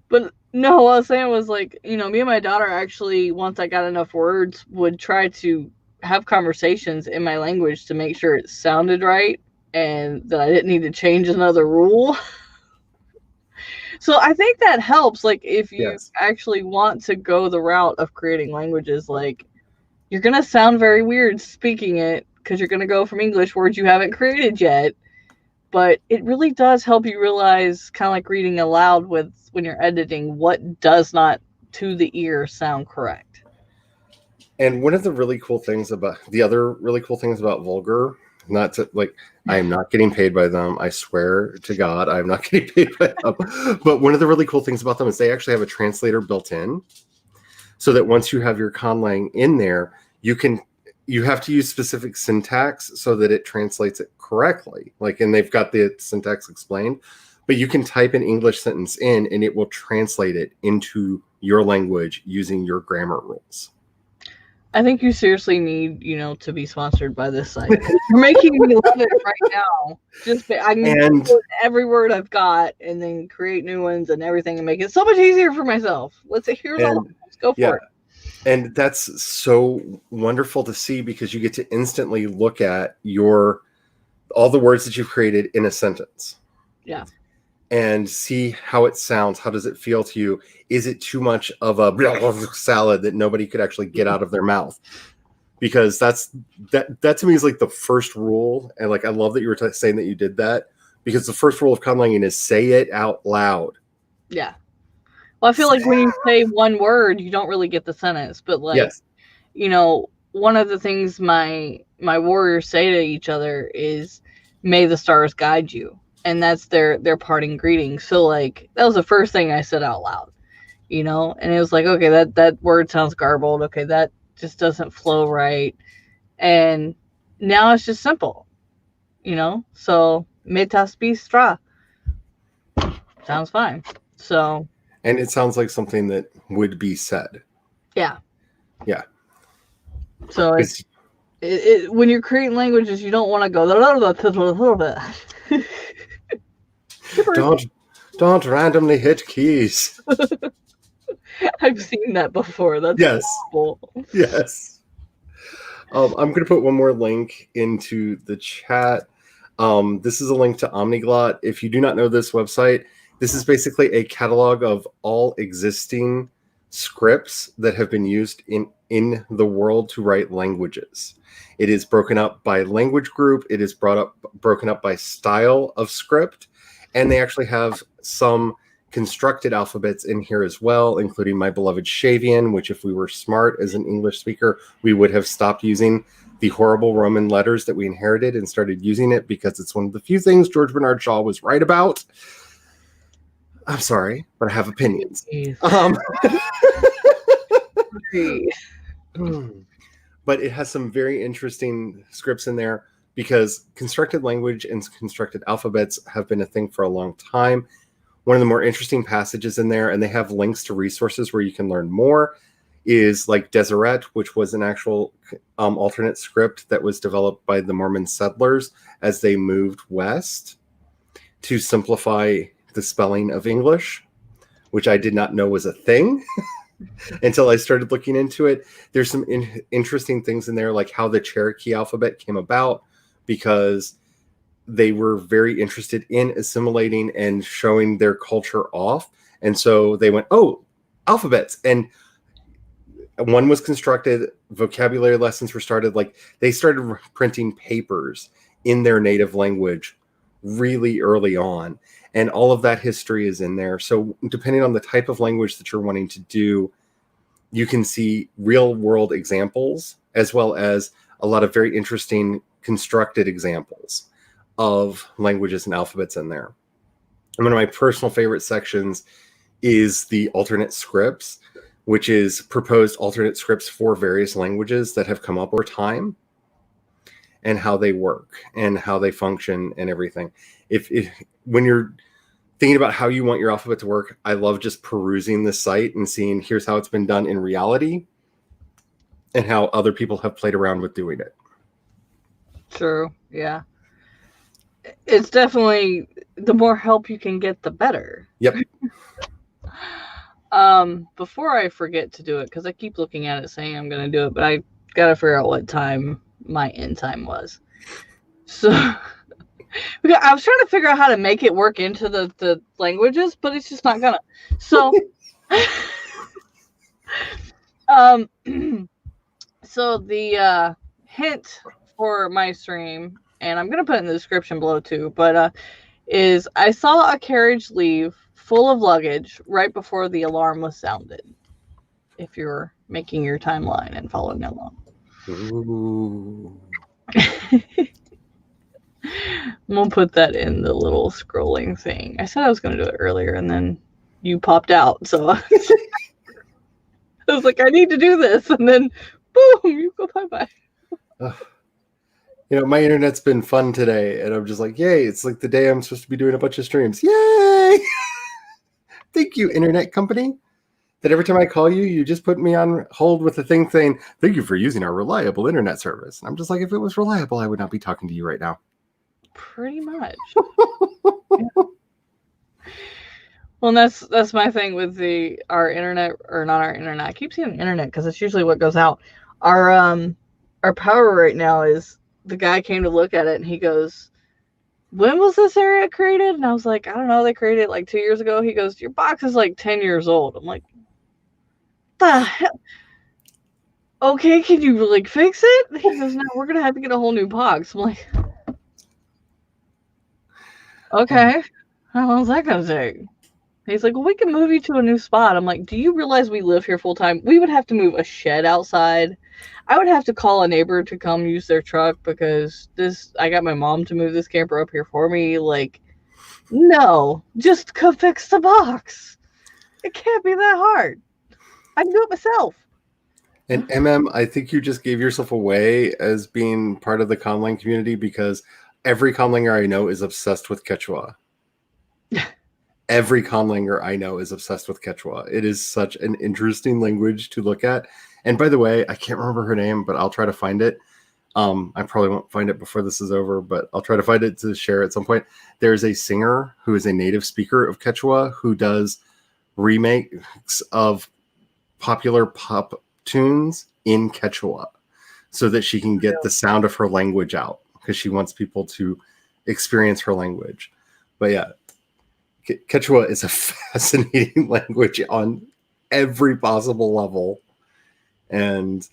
But no, what I was saying was like, me and my daughter actually, once I got enough words, would try to have conversations in my language to make sure it sounded right and that I didn't need to change another rule. So I think that helps. Like, if you actually want to go the route of creating languages, like, you're going to sound very weird speaking it because you're going to go from English words you haven't created yet. But it really does help you realize, kind of like reading aloud when you're editing, what does not, to the ear, sound correct. And one of the really cool things about Vulgar, not to like, I am not getting paid by them. I swear to God, I'm not getting paid by them. But one of the really cool things about them is they actually have a translator built in, so that once you have your conlang in there, you have to use specific syntax so that it translates it correctly. Like, and they've got the syntax explained, but you can type an English sentence in and it will translate it into your language using your grammar rules. I think you seriously need, to be sponsored by this site. You're making me love it right now. I can put every word I've got and then create new ones and everything and make it so much easier for myself. Let's go for it. And that's so wonderful to see, because you get to instantly look at all the words that you've created in a sentence. Yeah. And see how it sounds. How does it feel to you? Is it too much of a salad that nobody could actually get out of their mouth? Because that to me is like the first rule. And like, I love that you were saying that you did that, because the first rule of conlanging is say it out loud. Yeah. Well, I feel like when you say one word, you don't really get the sentence. But like, one of the things my warriors say to each other is, "May the stars guide you." And that's their parting greeting. So like, that was the first thing I said out loud, and it was like, okay, that word sounds garbled. Okay, that just doesn't flow right. And now it's just simple, so metas bistra sounds fine. So. And it sounds like something that would be said. Yeah. Yeah. So when you're creating languages, you don't want to go Don't randomly hit keys. I've seen that before. That's awful. Yes. I'm going to put one more link into the chat. This is a link to Omniglot. If you do not know this website, this is basically a catalog of all existing scripts that have been used in the world to write languages. It is broken up by language group. It is broken up by style of script. And they actually have some constructed alphabets in here as well, including my beloved Shavian, which if we were smart as an English speaker, we would have stopped using the horrible Roman letters that we inherited and started using it because it's one of the few things George Bernard Shaw was right about. I'm sorry, but I have opinions. But it has some very interesting scripts in there because constructed language and constructed alphabets have been a thing for a long time. One of the more interesting passages in there, and they have links to resources where you can learn more, is like Deseret, which was an actual alternate script that was developed by the Mormon settlers as they moved west to simplify the spelling of English, which I did not know was a thing until I started looking into it. There's some interesting things in there, like how the Cherokee alphabet came about, because they were very interested in assimilating and showing their culture off. And so they went, oh, alphabets. And one was constructed, vocabulary lessons were started. Like they started printing papers in their native language really early on. And all of that history is in there. So depending on the type of language that you're wanting to do, you can see real world examples, as well as a lot of very interesting constructed examples of languages and alphabets in there. And one of my personal favorite sections is the alternate scripts, which is proposed alternate scripts for various languages that have come up over time and how they work and how they function and everything. When you're thinking about how you want your alphabet to work, I love just perusing the site and seeing here's how it's been done in reality and how other people have played around with doing it. True. Yeah. It's definitely, the more help you can get, the better. Yep. Before I forget to do it, because I keep looking at it saying I'm going to do it, but I got to figure out what time my end time was. So I was trying to figure out how to make it work into the languages, but it's just not gonna. So, so the hint for my stream, and I'm gonna put it in the description below too, but is I saw a carriage leave full of luggage right before the alarm was sounded. If you're making your timeline and following along. Ooh. We'll put that in the little scrolling thing. I said I was going to do it earlier, and then you popped out. So I was like, I need to do this. And then, boom, you go bye-bye. My internet's been fun today. And I'm just like, yay, it's like the day I'm supposed to be doing a bunch of streams. Yay! Thank you, internet company. That every time I call you, you just put me on hold with the thing saying, thank you for using our reliable internet service. And I'm just like, if it was reliable, I would not be talking to you right now. Pretty much. Yeah. Well, that's my thing with our internet, or not our internet. I keep saying internet because it's usually what goes out. Our power right now is, the guy came to look at it and he goes, when was this area created? And I was like, I don't know. They created it like 2 years ago. He goes, your box is like 10 years old. I'm like, the hell? Okay, can you like fix it? He goes, no, we're gonna have to get a whole new box. I'm like, okay, how long is that gonna take? He's like, well, we can move you to a new spot. I'm like, do you realize we live here full time? We would have to move a shed outside. I would have to call a neighbor to come use their truck because I got my mom to move this camper up here for me. Like, no, just come fix the box. It can't be that hard. I can do it myself. And I think you just gave yourself away as being part of the conlang community, because every conlanger I know is obsessed with Quechua. Every conlanger I know is obsessed with Quechua. It is such an interesting language to look at. And by the way, I can't remember her name, but I'll try to find it. I probably won't find it before this is over, but I'll try to find it to share at some point. There's a singer who is a native speaker of Quechua who does remakes of popular pop tunes in Quechua so that she can get the sound of her language out, because she wants people to experience her language. But yeah, Quechua is a fascinating language on every possible level. And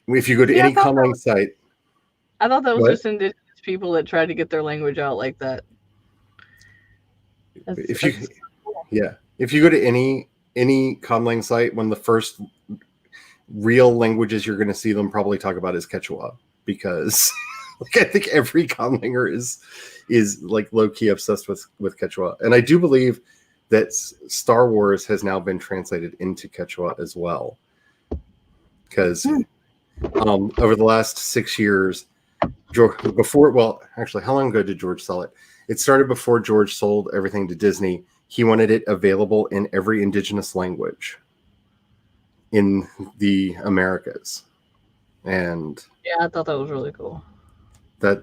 if you go to any conlang site, I thought that was just indigenous people that tried to get their language out like that. If you go to any conlang site, one of the first real languages you're going to see them probably talk about is Quechua, because I think every conlanger is like low key obsessed with Quechua, and I do believe that Star Wars has now been translated into Quechua as well, because over the last 6 years, how long ago did George sell it? It started before George sold everything to Disney. He wanted it available in every indigenous language in the Americas. And yeah, I thought that was really cool. I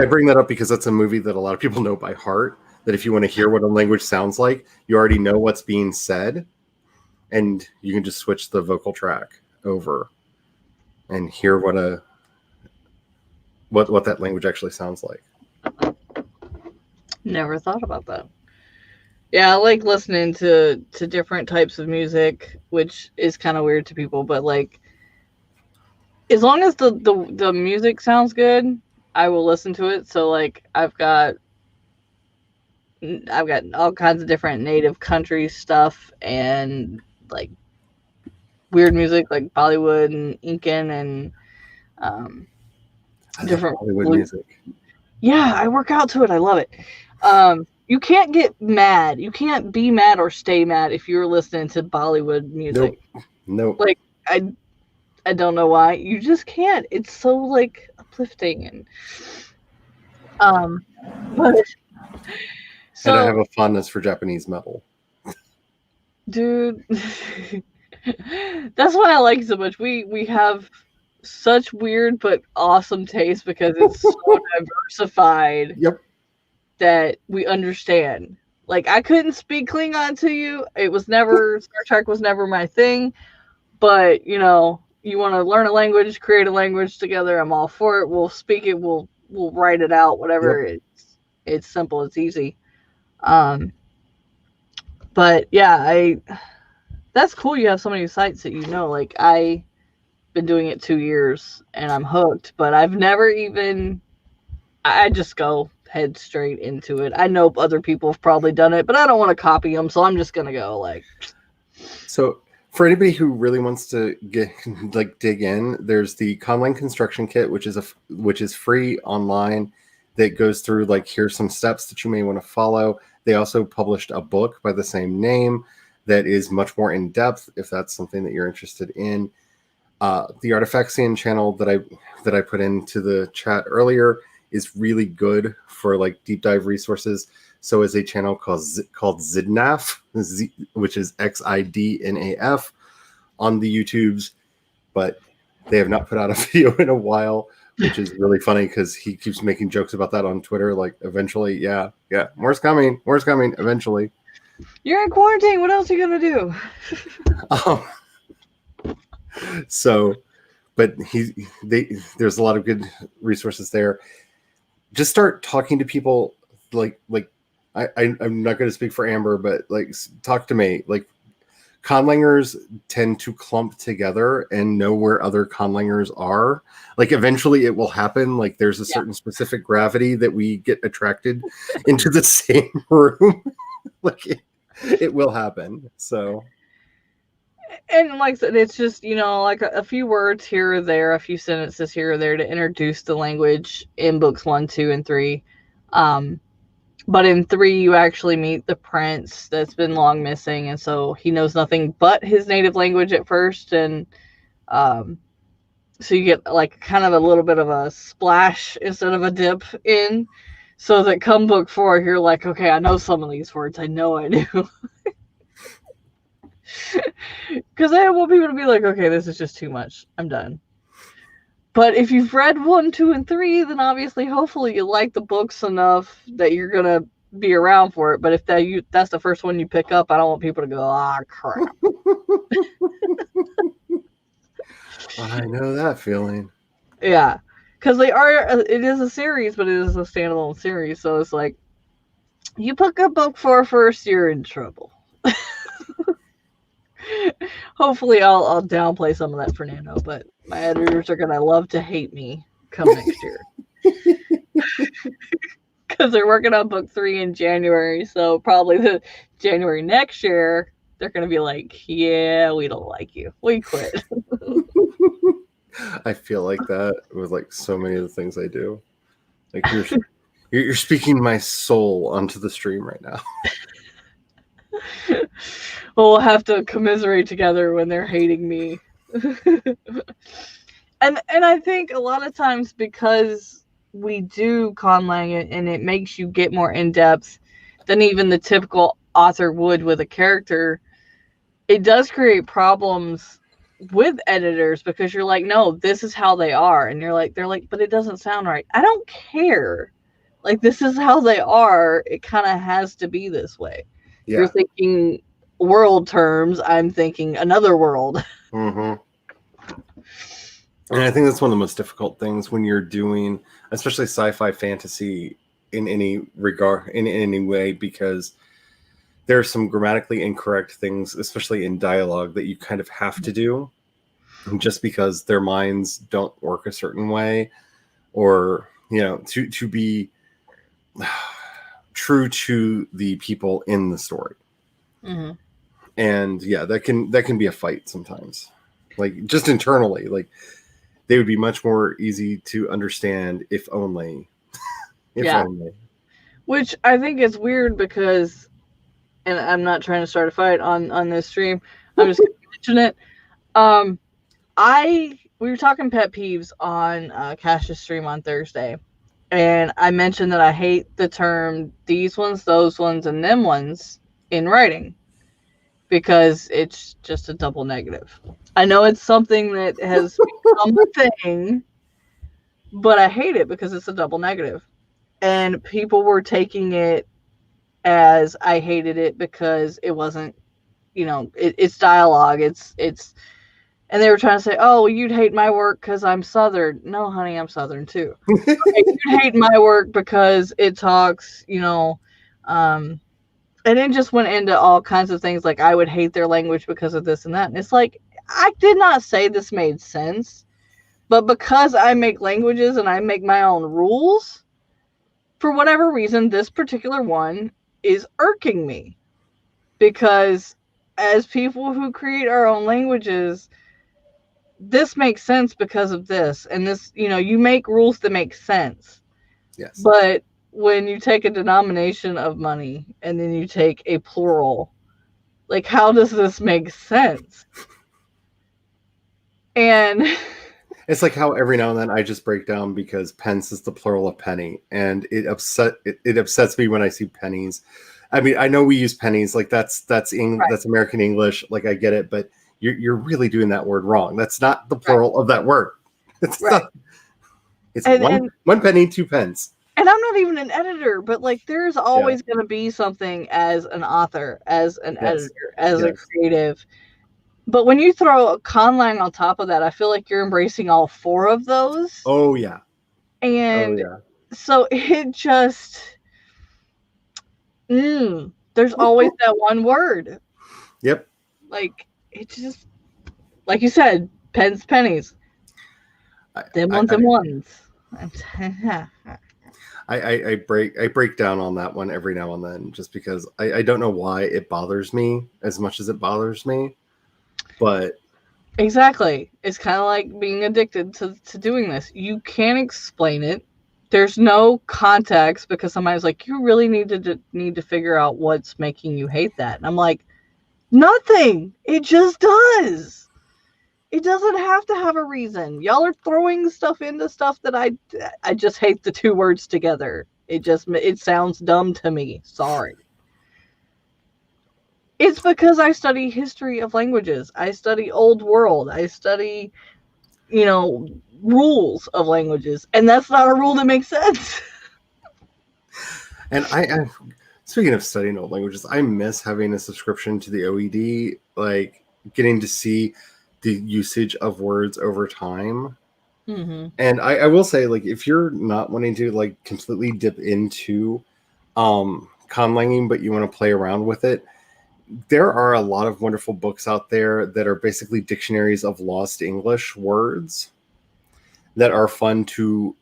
bring that up because that's a movie that a lot of people know by heart, that if you want to hear what a language sounds like, you already know what's being said, and you can just switch the vocal track over and hear what that language actually sounds like. Never thought about that. Yeah, I like listening to different types of music, which is kind of weird to people, but like, as long as the music sounds good, I will listen to it. So like, I've got all kinds of different native country stuff and like weird music like Bollywood and Incan and different Bollywood music. Yeah, I work out to it. I love it. You can't get mad. You can't be mad or stay mad if you're listening to Bollywood music. Nope. Like, I don't know why. You just can't. It's so like uplifting and but so, and I have a fondness for Japanese metal. Dude, that's why I like it so much. We have such weird but awesome taste because it's so diversified. Yep. That we understand. Like, I couldn't speak Klingon to you. It was never, Star Trek was never my thing. But, you know, you want to learn a language, create a language together, I'm all for it. We'll speak it, we'll write it out, whatever. Yep. It's simple, it's easy. But yeah, that's cool you have so many sites that you know. Like, I've been doing it 2 years and I'm hooked, but I've never even, I just go head straight into it. I know other people have probably done it, but I don't want to copy them, so I'm just gonna go like. So for anybody who really wants to dig in, there's the Conlang Construction Kit, which is free online, that goes through like, here's some steps that you may want to follow. They also published a book by the same name that is much more in depth if that's something that you're interested in. The Artifactsian channel that I put into the chat earlier is really good for like deep dive resources. So is a channel called Xidnaf, which is XIDNAF on the YouTubes, but they have not put out a video in a while, which is really funny because he keeps making jokes about that on Twitter. Like, eventually, yeah, more's coming, eventually. You're in quarantine. What else are you gonna do? So, but there's a lot of good resources there. Just start talking to people. Like I'm not going to speak for Amber, but like, talk to me. Like, conlangers tend to clump together and know where other conlangers are. Like, eventually it will happen. Like, there's a certain specific gravity that we get attracted into the same room. Like, it will happen. So. And like I said, it's just, you know, like a few words here or there, a few sentences here or there to introduce the language in books 1, 2, and 3. But in 3, you actually meet the prince that's been long missing, and so he knows nothing but his native language at first, and so you get like kind of a little bit of a splash instead of a dip in, so that come book 4, you're like, okay, I know some of these words. I know I do. Because I want people to be like, okay, this is just too much. I'm done. But if you've read 1, 2, and 3, then obviously, hopefully, you like the books enough that you're gonna be around for it. But if that's the first one you pick up, I don't want people to go, crap. I know that feeling. Yeah, because it is a series, but it is a standalone series. So it's like, you pick up book 4 first, you're in trouble. Hopefully I'll downplay some of that, Fernando, but my editors are gonna love to hate me come next year. Because they're working on book 3 in January, so probably the January next year, they're gonna be like, yeah, we don't like you. We quit. I feel like that with like so many of the things I do. Like you're speaking my soul onto the stream right now. We'll have to commiserate together when they're hating me. and I think a lot of times because we do conlang it and it makes you get more in depth than even the typical author would with a character, it does create problems with editors because you're like, no, this is how they are, and they're like, but it doesn't sound right. I don't care. Like, this is how they are. It kind of has to be this way. Yeah. You're thinking world terms. I'm thinking another world. Mm-hmm. And I think that's one of the most difficult things when you're doing, especially sci-fi fantasy in any regard, in any way, because there are some grammatically incorrect things, especially in dialogue, that you kind of have to do just because their minds don't work a certain way, or, you know, to be true to the people in the story. Mm-hmm. And yeah, that can be a fight sometimes, like just internally. Like, they would be much more easy to understand if only. Only. Which I think is weird because, and I'm not trying to start a fight on this stream, I'm just going to mention it. We were talking pet peeves on Cash's stream on Thursday, and I mentioned that I hate the term these ones, those ones, and them ones in writing because it's just a double negative. I know it's something that has become a thing, but I hate it because it's a double negative. And people were taking it as I hated it because it wasn't, you know, it's dialogue. It's, and they were trying to say, oh, well, you'd hate my work because I'm Southern. No, honey, I'm Southern too. Okay, you'd hate my work because it talks, you know, and it just went into all kinds of things like I would hate their language because of this and that. And it's like, I did not say this made sense, but because I make languages and I make my own rules, for whatever reason, this particular one is irking me. Because as people who create our own languages, this makes sense because of this. And this, you know, you make rules that make sense. Yes. But when you take a denomination of money and then you take a plural, like, how does this make sense? And it's like how every now and then I just break down because pence is the plural of penny, and it upsets me when I see pennies. I mean, I know we use pennies, like that's Right. That's American English, like I get it, but you're really doing that word wrong. That's not the plural of that word. It's not. It's one penny, 2 pence. And I'm not even an editor, but like there's always going to be something as an author, as an editor, as a creative. But when you throw a conlang on top of that, I feel like you're embracing all 4 of those. Oh, yeah. And so it just, there's always that one word. Yep. Like, it just, like you said, pence, pennies. Them ones and ones. I break down on that one every now and then just because I don't know why it bothers me as much as it bothers me. But exactly, it's kind of like being addicted to doing this. You can't explain it. There's no context because somebody's like, you really need to figure out what's making you hate that. And I'm like, nothing. It just does. It doesn't have to have a reason. Y'all are throwing stuff into stuff that I just hate the 2 words together. It sounds dumb to me. Sorry. It's because I study history of languages. I study old world. I study, you know, rules of languages. And that's not a rule that makes sense. And I speaking of studying old languages, I miss having a subscription to the OED, like getting to see the usage of words over time. Mm-hmm. And I will say, like, if you're not wanting to like completely dip into conlanging, but you want to play around with it, there are a lot of wonderful books out there that are basically dictionaries of lost English words that are fun to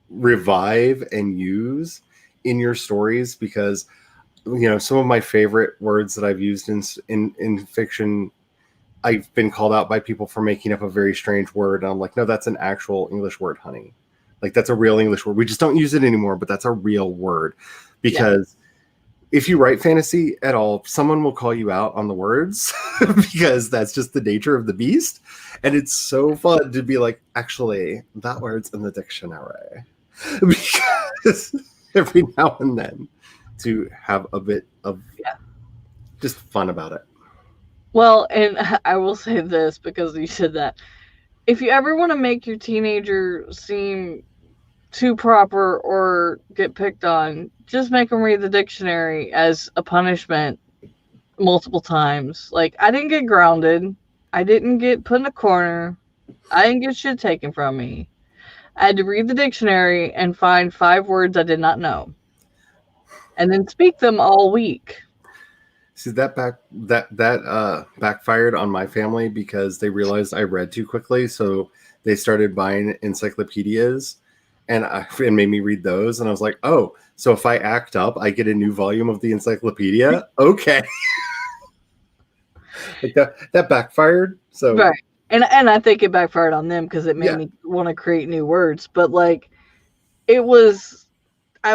revive and use in your stories, because some of my favorite words that I've used in fiction, I've been called out by people for making up a very strange word, and I'm like, no, that's an actual English word, honey. Like, that's a real English word. We just don't use it anymore, but that's a real word. Because if you write fantasy at all, someone will call you out on the words because that's just the nature of the beast. And it's so fun to be like, actually, that word's in the dictionary. Because every now and then, to have a bit of just fun about it. Well, and I will say this, because you said that. If you ever want to make your teenager seem too proper or get picked on, just make them read the dictionary as a punishment multiple times. Like, I didn't get grounded. I didn't get put in a corner. I didn't get shit taken from me. I had to read the dictionary and find 5 words I did not know, and then speak them all week. See, that backfired on my family because they realized I read too quickly, so they started buying encyclopedias, and it made me read those. And I was like, oh, so if I act up, I get a new volume of the encyclopedia? Okay. Like that backfired. So right. And I think it backfired on them because it made me want to create new words. But like, I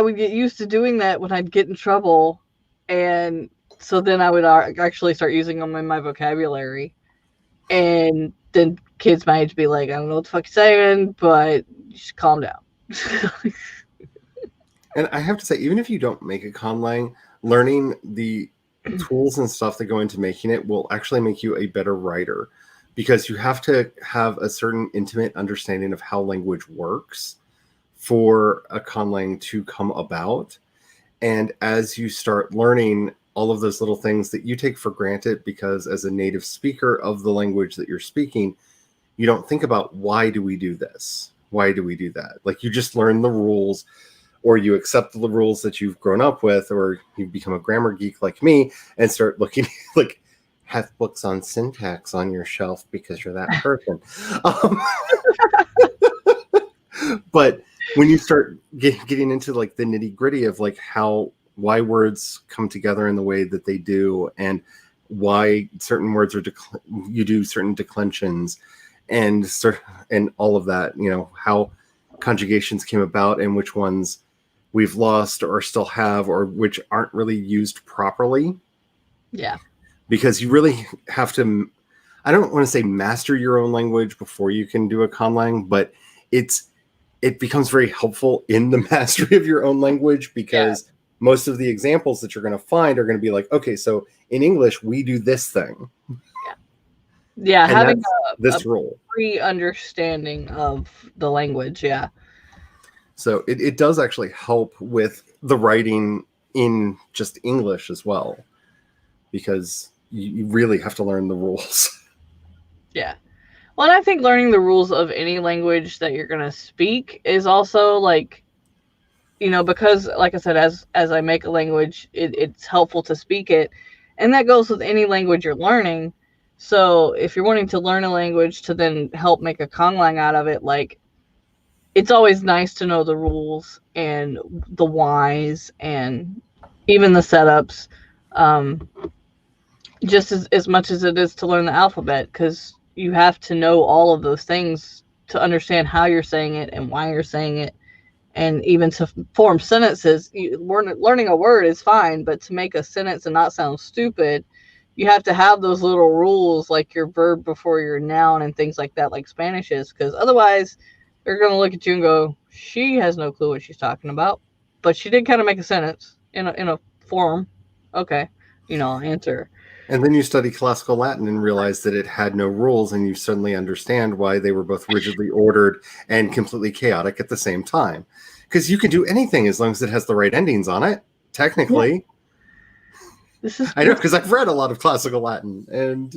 would get used to doing that when I'd get in trouble, and so then I would actually start using them in my vocabulary. And then kids my age be like, I don't know what the fuck you're saying, but you should calm down. And I have to say, even if you don't make a conlang, learning the tools and stuff that go into making it will actually make you a better writer, because you have to have a certain intimate understanding of how language works for a conlang to come about. And as you start learning all of those little things that you take for granted, because as a native speaker of the language that you're speaking, you don't think about, why do we do this? Why do we do that? Like, you just learn the rules, or you accept the rules that you've grown up with, or you become a grammar geek like me and start looking like, have books on syntax on your shelf because you're that person. But when you start getting into like the nitty gritty of like why words come together in the way that they do, and why certain words are you do certain declensions, and all of that, how conjugations came about and which ones we've lost or still have, or which aren't really used properly. Yeah. Because you really have to, I don't want to say master your own language before you can do a conlang, but it becomes very helpful in the mastery of your own language, because most of the examples that you're going to find are going to be like, okay, so in English, we do this thing. Yeah, and having this rule. Pre-understanding of the language, So it does actually help with the writing in just English as well, because you really have to learn the rules. Yeah. Well, and I think learning the rules of any language that you're going to speak is also like, because like I said, as I make a language, it's helpful to speak it. And that goes with any language you're learning. So if you're wanting to learn a language to then help make a conlang out of it, like, it's always nice to know the rules and the whys and even the setups, just as much as it is to learn the alphabet, because you have to know all of those things to understand how you're saying it and why you're saying it. And even to form sentences, learning a word is fine, but to make a sentence and not sound stupid, you have to have those little rules, like your verb before your noun and things like that, like Spanish is, because otherwise they're going to look at you and go, she has no clue what she's talking about, but she did kind of make a sentence in a form. Okay, I'll answer. And then you study classical Latin and realize that it had no rules, and you suddenly understand why they were both rigidly ordered and completely chaotic at the same time. Because you can do anything as long as it has the right endings on it, technically. Yeah. I know, because I've read a lot of classical Latin, and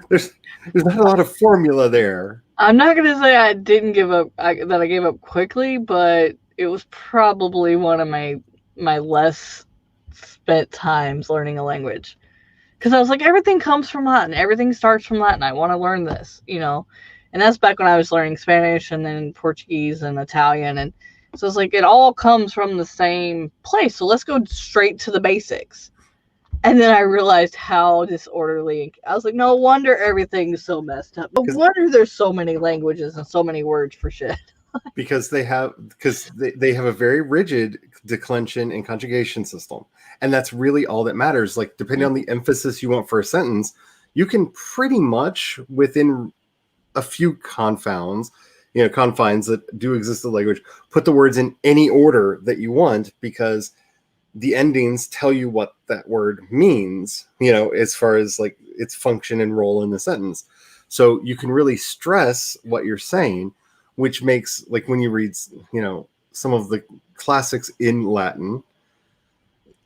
there's not a lot of formula there. I'm not going to say I didn't give up, that I gave up quickly, but it was probably one of my less spent times learning a language. Because I was like, everything comes from Latin. Everything starts from Latin. I want to learn this, you know. And that's back when I was learning Spanish and then Portuguese and Italian. And so it's like, it all comes from the same place. So let's go straight to the basics. And then I realized how disorderly. I was like, no wonder everything's so messed up. No wonder there's so many languages and so many words for shit. Because they have a very rigid declension and conjugation system. And that's really all that matters. Like, depending on the emphasis you want for a sentence, you can pretty much, within a few confines that do exist in the language, put the words in any order that you want, because the endings tell you what that word means, as far as like its function and role in the sentence. So you can really stress what you're saying, which makes, like, when you read, some of the classics in Latin,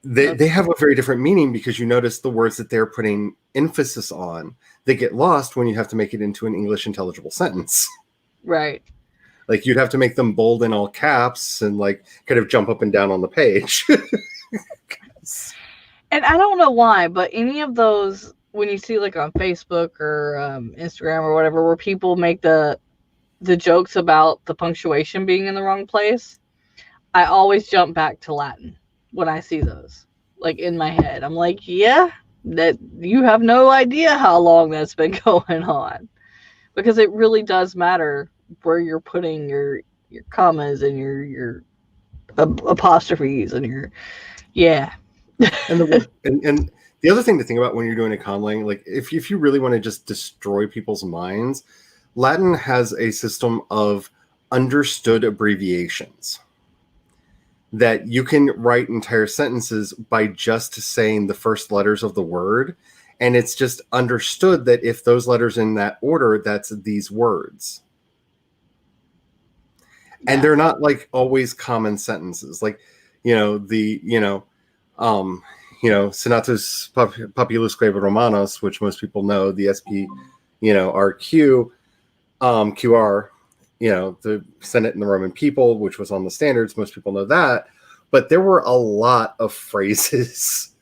they have a very different meaning, because you notice the words that they're putting emphasis on, they get lost when you have to make it into an English intelligible sentence. Right. Like, you'd have to make them bold in all caps and like kind of jump up and down on the page. And I don't know why, but any of those, when you see like on Facebook or Instagram or whatever, where people make the jokes about the punctuation being in the wrong place, I always jump back to Latin when I see those, like, in my head. I'm like, yeah, that you have no idea how long that's been going on, because it really does matter where you're putting your commas and your apostrophes and your, yeah. And the other thing to think about when you're doing a conlang, like, if you really want to just destroy people's minds, Latin has a system of understood abbreviations that you can write entire sentences by just saying the first letters of the word. And it's just understood that if those letters in that order, that's these words. Yeah. And they're not like always common sentences. Like, Senatus Populusque Romanos, which most people know, the SP, RQ, QR, the Senate and the Roman people, which was on the standards. Most people know that. But there were a lot of phrases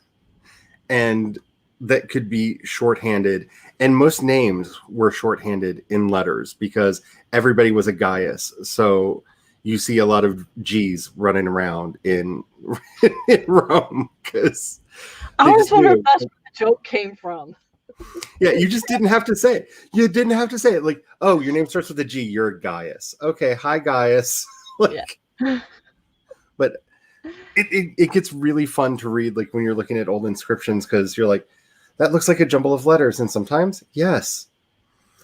and that could be shorthanded. And most names were shorthanded in letters because everybody was a Gaius. So you see a lot of G's running around in Rome. Because I always wonder if that's where the joke came from. Yeah, you just didn't have to say it. You didn't have to say it. Like, oh, your name starts with a G. You're a Gaius. Okay, hi, Gaius. Yeah. But it gets really fun to read, like, when you're looking at old inscriptions, because you're like, that looks like a jumble of letters. And sometimes, yes,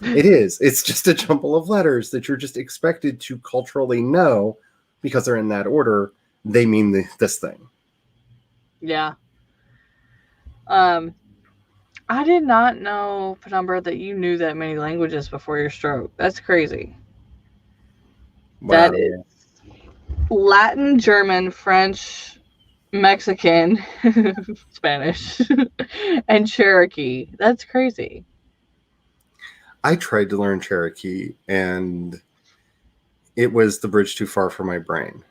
it is. It's just a jumble of letters that you're just expected to culturally know, because they're in that order. They mean this thing. Yeah. I did not know, Penumbra, that you knew that many languages before your stroke. That's crazy. Wow. That is Latin, German, French, Mexican, Spanish, and Cherokee. That's crazy. I tried to learn Cherokee, and it was the bridge too far for my brain.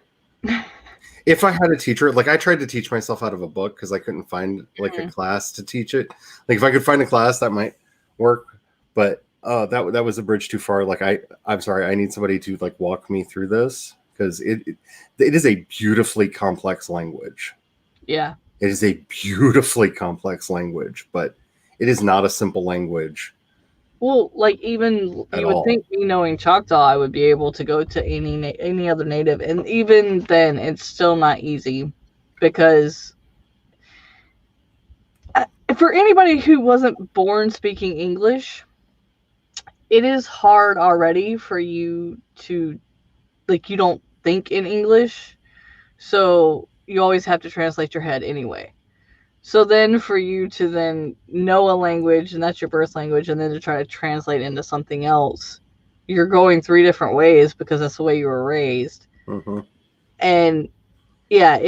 If I had a teacher, like, I tried to teach myself out of a book because I couldn't find like a class to teach it. Like, if I could find a class, that might work. But that was a bridge too far. Like, I'm sorry, I need somebody to like walk me through this, because it is a beautifully complex language. Yeah, it is a beautifully complex language, but it is not a simple language. Well, like, even you would think, me knowing Choctaw, I would be able to go to any other native, and even then, it's still not easy, because for anybody who wasn't born speaking English, it is hard already for you to, like, you don't think in English, so you always have to translate your head anyway. So then for you to then know a language, and that's your birth language, and then to try to translate into something else, you're going 3 different ways, because that's the way you were raised. Mm-hmm. And yeah,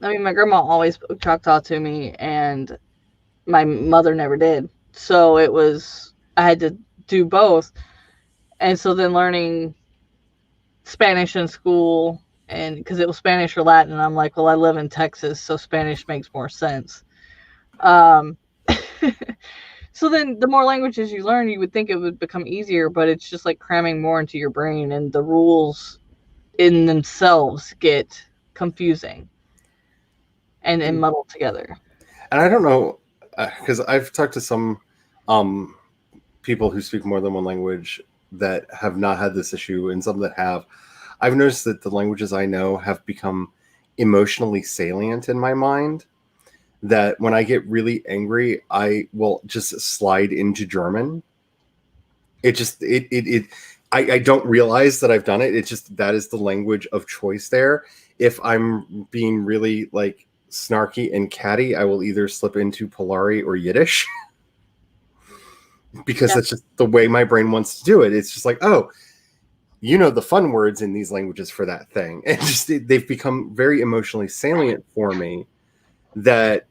my grandma always spoke Choctaw to me, and my mother never did. So I had to do both. And so then learning Spanish in school and because it was Spanish or Latin, and I'm like, well, I live in Texas, so Spanish makes more sense. Um, so then the more languages you learn, you would think it would become easier, but it's just like cramming more into your brain, and the rules in themselves get confusing and muddled together. And I don't know, because I've talked to some people who speak more than one language that have not had this issue, and some that have. I've noticed that the languages I know have become emotionally salient in my mind, that when I get really angry, I will just slide into German. I don't realize that I've done it. It's just, that is the language of choice there. If I'm being really like snarky and catty, I will either slip into Polari or Yiddish because that's just the way my brain wants to do it. It's just like, oh, you know, the fun words in these languages for that thing. And just, they've become very emotionally salient for me that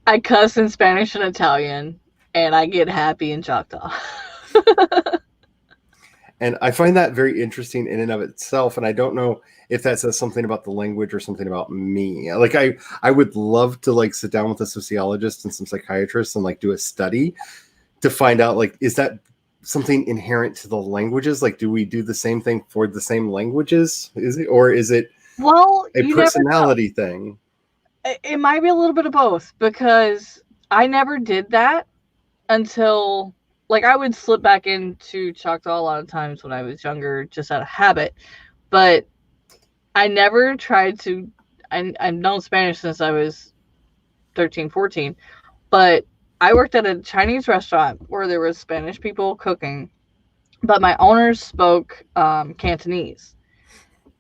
I cuss in Spanish and Italian, and I get happy in Choctaw. And I find that very interesting in and of itself. And I don't know if that says something about the language or something about me. Like I would love to like sit down with a sociologist and some psychiatrists and like do a study to find out, like, is that something inherent to the languages? Like, do we do the same thing for the same languages? Is it, or is it a personality thing? It might be a little bit of both, because I never did that until, like, I would slip back into Choctaw a lot of times when I was younger, just out of habit. But I never tried to, I've known Spanish since I was 13, 14. But I worked at a Chinese restaurant where there was Spanish people cooking, but my owners spoke Cantonese.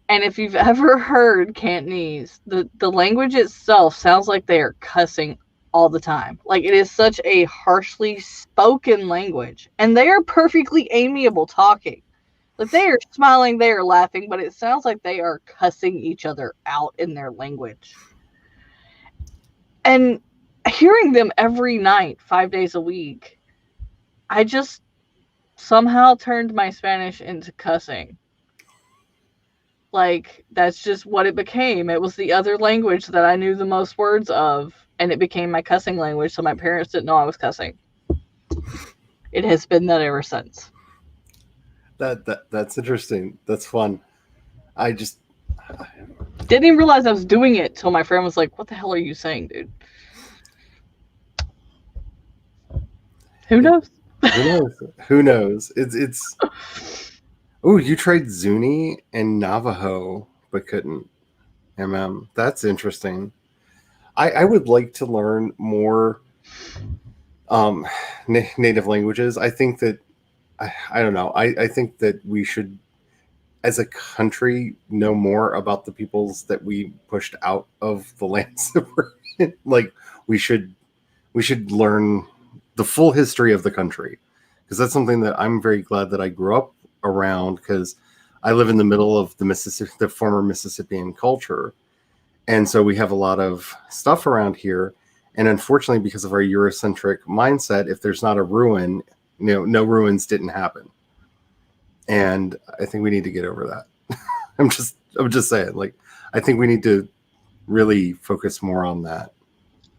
And if you've ever heard Cantonese, the language itself sounds like they are cussing all the time. Like, it is such a harshly spoken language. And they are perfectly amiable talking. Like, they are smiling, they are laughing, but it sounds like they are cussing each other out in their language. And hearing them every night, 5 days a week, I just somehow turned my Spanish into cussing. Like, that's just what it became. It was the other language that I knew the most words of, and it became my cussing language, so my parents didn't know I was cussing. It has been that ever since. That's interesting. That's fun. I just didn't even realize I was doing it till my friend was like, "What the hell are you saying, dude?" Who knows? Who knows? Who knows? It's Oh, you tried Zuni and Navajo, but couldn't. That's interesting. I would like to learn more native languages. I think that, I don't know. I think that we should, as a country, know more about the peoples that we pushed out of the lands that we're in. Like, we should learn the full history of the country, because that's something that I'm very glad that I grew up around, because I live in the middle of the former Mississippian culture, and so we have a lot of stuff around here. And unfortunately, because of our Eurocentric mindset, if there's not a ruin, no ruins didn't happen. And I think we need to get over that. I'm just saying, like, I think we need to really focus more on that.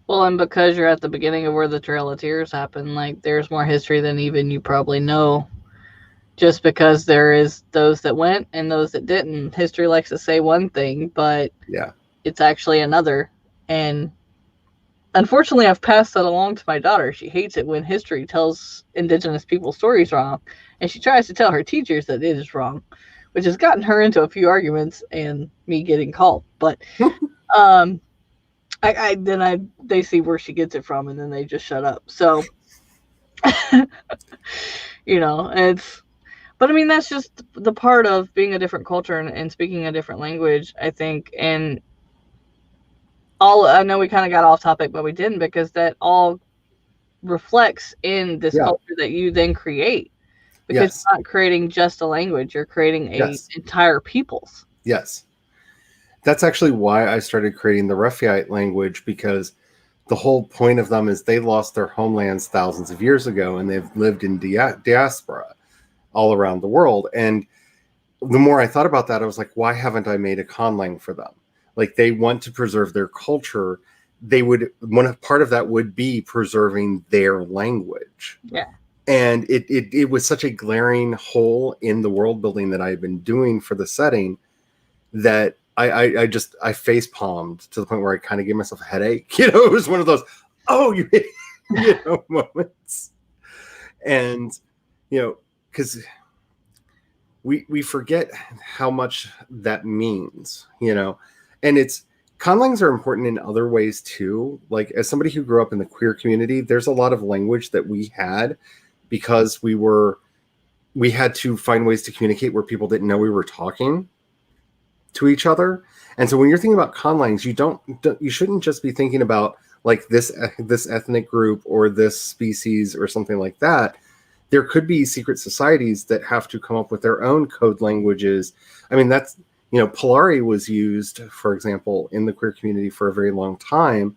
Well, and because you're at the beginning of where the Trail of Tears happened, like, there's more history than even you probably know. Just because there is those that went and those that didn't. History likes to say one thing, but it's actually another. And unfortunately, I've passed that along to my daughter. She hates it when history tells Indigenous people's stories wrong. And she tries to tell her teachers that it is wrong, which has gotten her into a few arguments and me getting called. But they see where she gets it from, and then they just shut up. So, but I mean, that's just the part of being a different culture and speaking a different language, I think. And I know we kind of got off topic, but we didn't, because that all reflects in this culture that you then create. Because you're not creating just a language, you're creating an entire peoples. Yes. That's actually why I started creating the Rephaite language, because the whole point of them is they lost their homelands thousands of years ago, and they've lived in diaspora all around the world. And the more I thought about that, I was like, why haven't I made a conlang for them? Like, they want to preserve their culture. They would, part of that would be preserving their language. Yeah. And it was such a glaring hole in the world building that I had been doing for the setting that I face palmed to the point where I kind of gave myself a headache. It was one of those, moments. And, because we forget how much that means, and conlangs are important in other ways too. Like, as somebody who grew up in the queer community, there's a lot of language that we had because we had to find ways to communicate where people didn't know we were talking to each other. And so when you're thinking about conlangs, you shouldn't just be thinking about like this ethnic group or this species or something like that. There could be secret societies that have to come up with their own code languages. I mean, that's, Polari was used, for example, in the queer community for a very long time.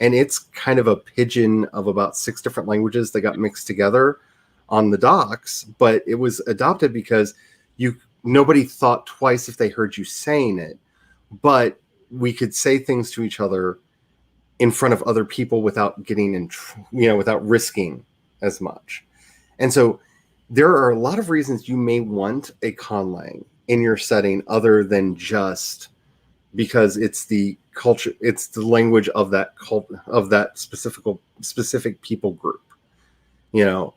And it's kind of a pidgin of about 6 different languages that got mixed together on the docks. But it was adopted because nobody thought twice if they heard you saying it. But we could say things to each other in front of other people without getting in, without risking as much. And so there are a lot of reasons you may want a conlang in your setting other than just because it's the culture, it's the language of that of that specific people group. When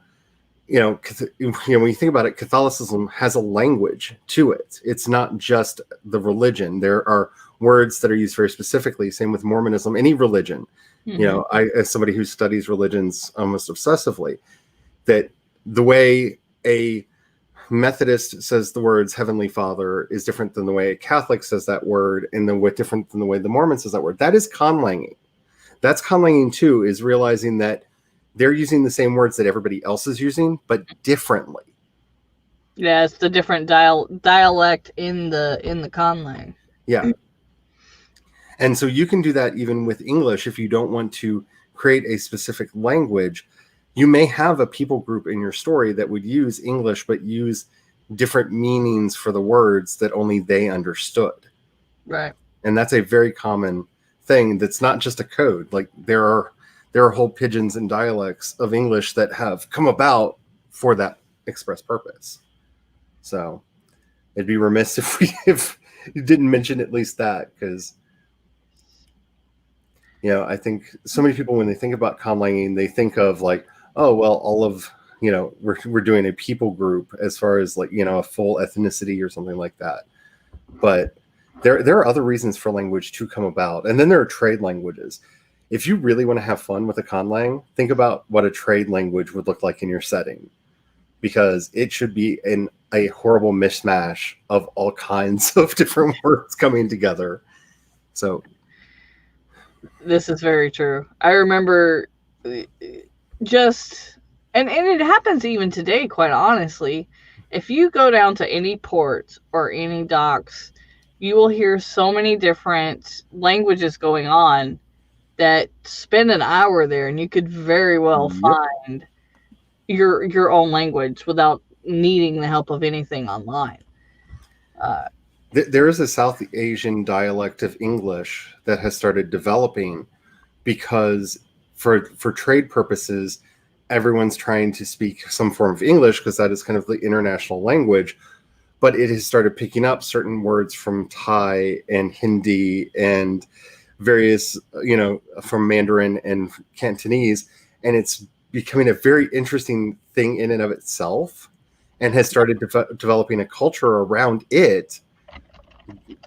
you think about it, Catholicism has a language to it. It's not just the religion. There are words that are used very specifically. Same with Mormonism, any religion. Mm-hmm. I, as somebody who studies religions almost obsessively, that the way a Methodist says the words Heavenly Father is different than the way a Catholic says that word, and different than the way the Mormon says that word. That is conlanging. That's conlanging too, is realizing that they're using the same words that everybody else is using, but differently. Yeah, it's the different dialect in the conlang. Yeah. And so you can do that even with English if you don't want to create a specific language. You may have a people group in your story that would use English, but use different meanings for the words that only they understood. Right. And that's a very common thing. That's not just a code. Like, there are whole pidgins and dialects of English that have come about for that express purpose. So it'd be remiss if you didn't mention at least that, because I think so many people, when they think about conlanging, they think of like, oh, well, all of, we're doing a people group as far as like, a full ethnicity or something like that. But there are other reasons for language to come about. And then there are trade languages. If you really want to have fun with a conlang, think about what a trade language would look like in your setting, because it should be a horrible mishmash of all kinds of different words coming together. So this is very true. I remember and it happens even today, quite honestly. If you go down to any port or any docks, you will hear so many different languages going on that spend an hour there, and you could very well find your own language without needing the help of anything online. There is a South Asian dialect of English that has started developing because for trade purposes, everyone's trying to speak some form of English because that is kind of the international language. But it has started picking up certain words from Thai and Hindi and various, from Mandarin and Cantonese. And it's becoming a very interesting thing in and of itself, and has started developing a culture around it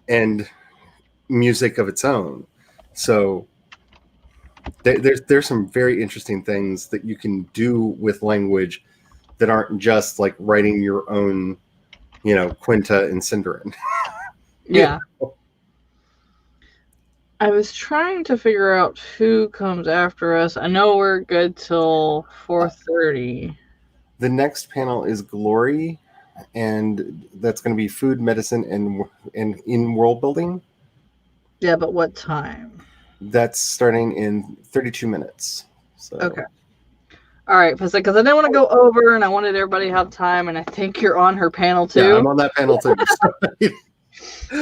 and music of its own. So there's some very interesting things that you can do with language that aren't just like writing your own, Quinta and Sindarin. Yeah. I was trying to figure out who comes after us. I know we're good till 4:30. The next panel is Glory, and that's going to be food, medicine, and in world building. Yeah, but what time? That's starting in 32 minutes. So. Okay. All right, because I didn't want to go over, and I wanted everybody to have time, and I think you're on her panel too. Yeah, I'm on that panel too. So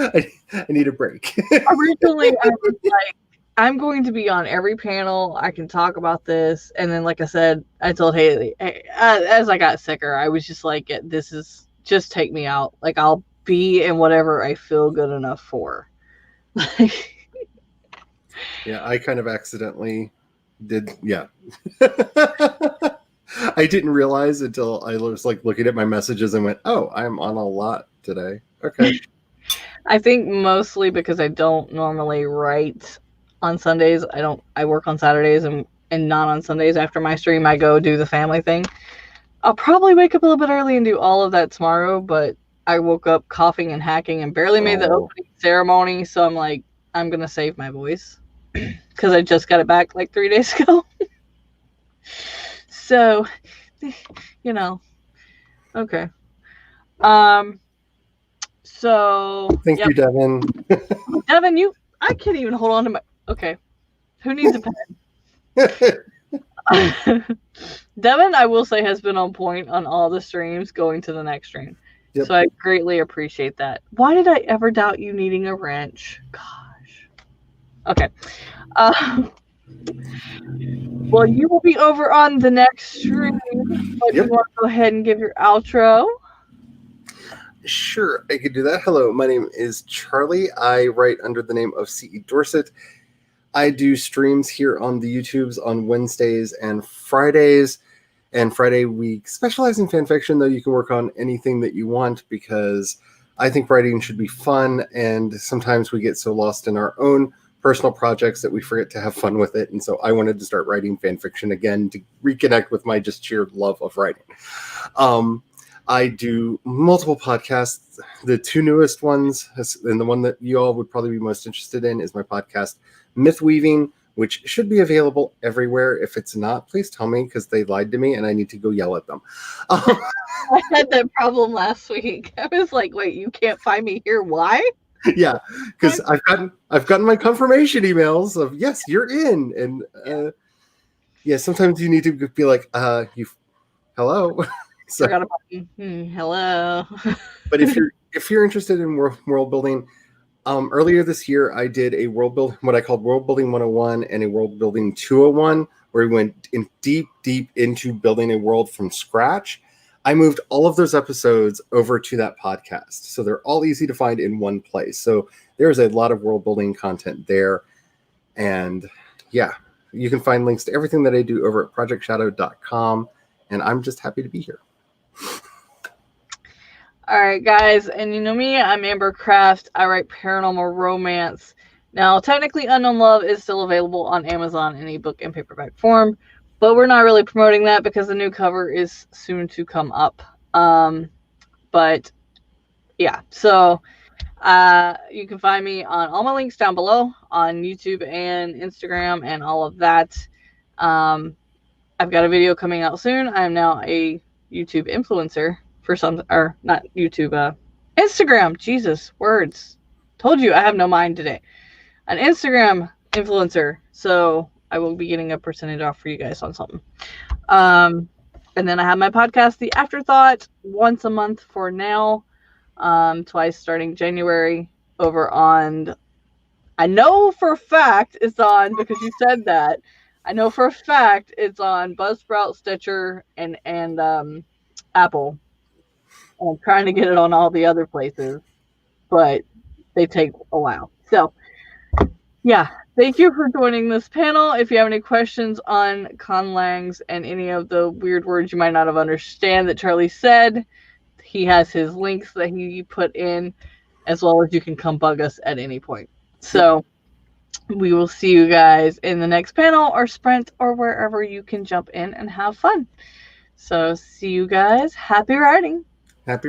I need a break. Originally, I was like, I'm going to be on every panel. I can talk about this. And then, like I said, I told Haley, as I got sicker, I was just like, this is just take me out. Like, I'll be in whatever I feel good enough for. Yeah, I kind of accidentally did. Yeah. I didn't realize until I was like looking at my messages and went, oh, I'm on a lot today. Okay. I think mostly because I don't normally write on Sundays. I work on Saturdays and not on Sundays. After my stream, I go do the family thing. I'll probably wake up a little bit early and do all of that tomorrow, but I woke up coughing and hacking and barely made the opening ceremony. So I'm like, I'm going to save my voice because I just got it back like 3 days ago. So, okay. So thank you, Devin. Devin, I can't even hold on to my. Okay, who needs a pen? Devin, I will say, has been on point on all the streams going to the next stream. Yep. So I greatly appreciate that. Why did I ever doubt you needing a wrench? Gosh. Okay. Well, you will be over on the next stream. But you want to go ahead and give your outro? Sure, I could do that. Hello, my name is Charlie. I write under the name of C.E. Dorset. I do streams here on the YouTubes on Wednesdays and Fridays. And Friday we specialize in fan fiction, though you can work on anything that you want because I think writing should be fun. And sometimes we get so lost in our own personal projects that we forget to have fun with it. And so I wanted to start writing fan fiction again to reconnect with my just sheer love of writing. I do multiple podcasts. The two newest ones, and the one that you all would probably be most interested in, is my podcast, Myth Weaving, which should be available everywhere. If it's not, please tell me because they lied to me and I need to go yell at them. I had that problem last week. I was like, wait, you can't find me here? Why? Yeah, because I've gotten my confirmation emails of, yes, you're in. And yeah, sometimes you need to be like, hello. So, hello. But if you're interested in world building, earlier this year I did a what I called World Building 101 and a World Building 201, where we went in deep into building a world from scratch. I moved all of those episodes over to that podcast, so they're all easy to find in one place. So there's a lot of world building content there, and yeah, you can find links to everything that I do over at projectshadow.com. And I'm just happy to be here. All right, guys, and you know me, I'm Amber Craft. I write paranormal romance. Now, technically, Unknown Love is still available on Amazon in ebook and paperback form, but we're not really promoting that because the new cover is soon to come up. But yeah, so you can find me on all my links down below on YouTube and Instagram and all of that. I've got a video coming out soon. I am now a YouTube influencer for some, or not YouTube, Instagram. Jesus, words. Told you I have no mind today. An Instagram influencer. So I will be getting a percentage off for you guys on something. And then I have my podcast, The Afterthought, once a month for now. Twice starting January over on, I know for a fact it's on, because you said that. I know for a fact it's on Buzzsprout, Stitcher, and Apple. I'm trying to get it on all the other places, but they take a while. So, yeah, thank you for joining this panel. If you have any questions on conlangs and any of the weird words you might not have understand that Charlie said, he has his links that he put in, as well as you can come bug us at any point. So, we will see you guys in the next panel or sprint or wherever you can jump in and have fun. So see you guys. Happy writing. Happy writing.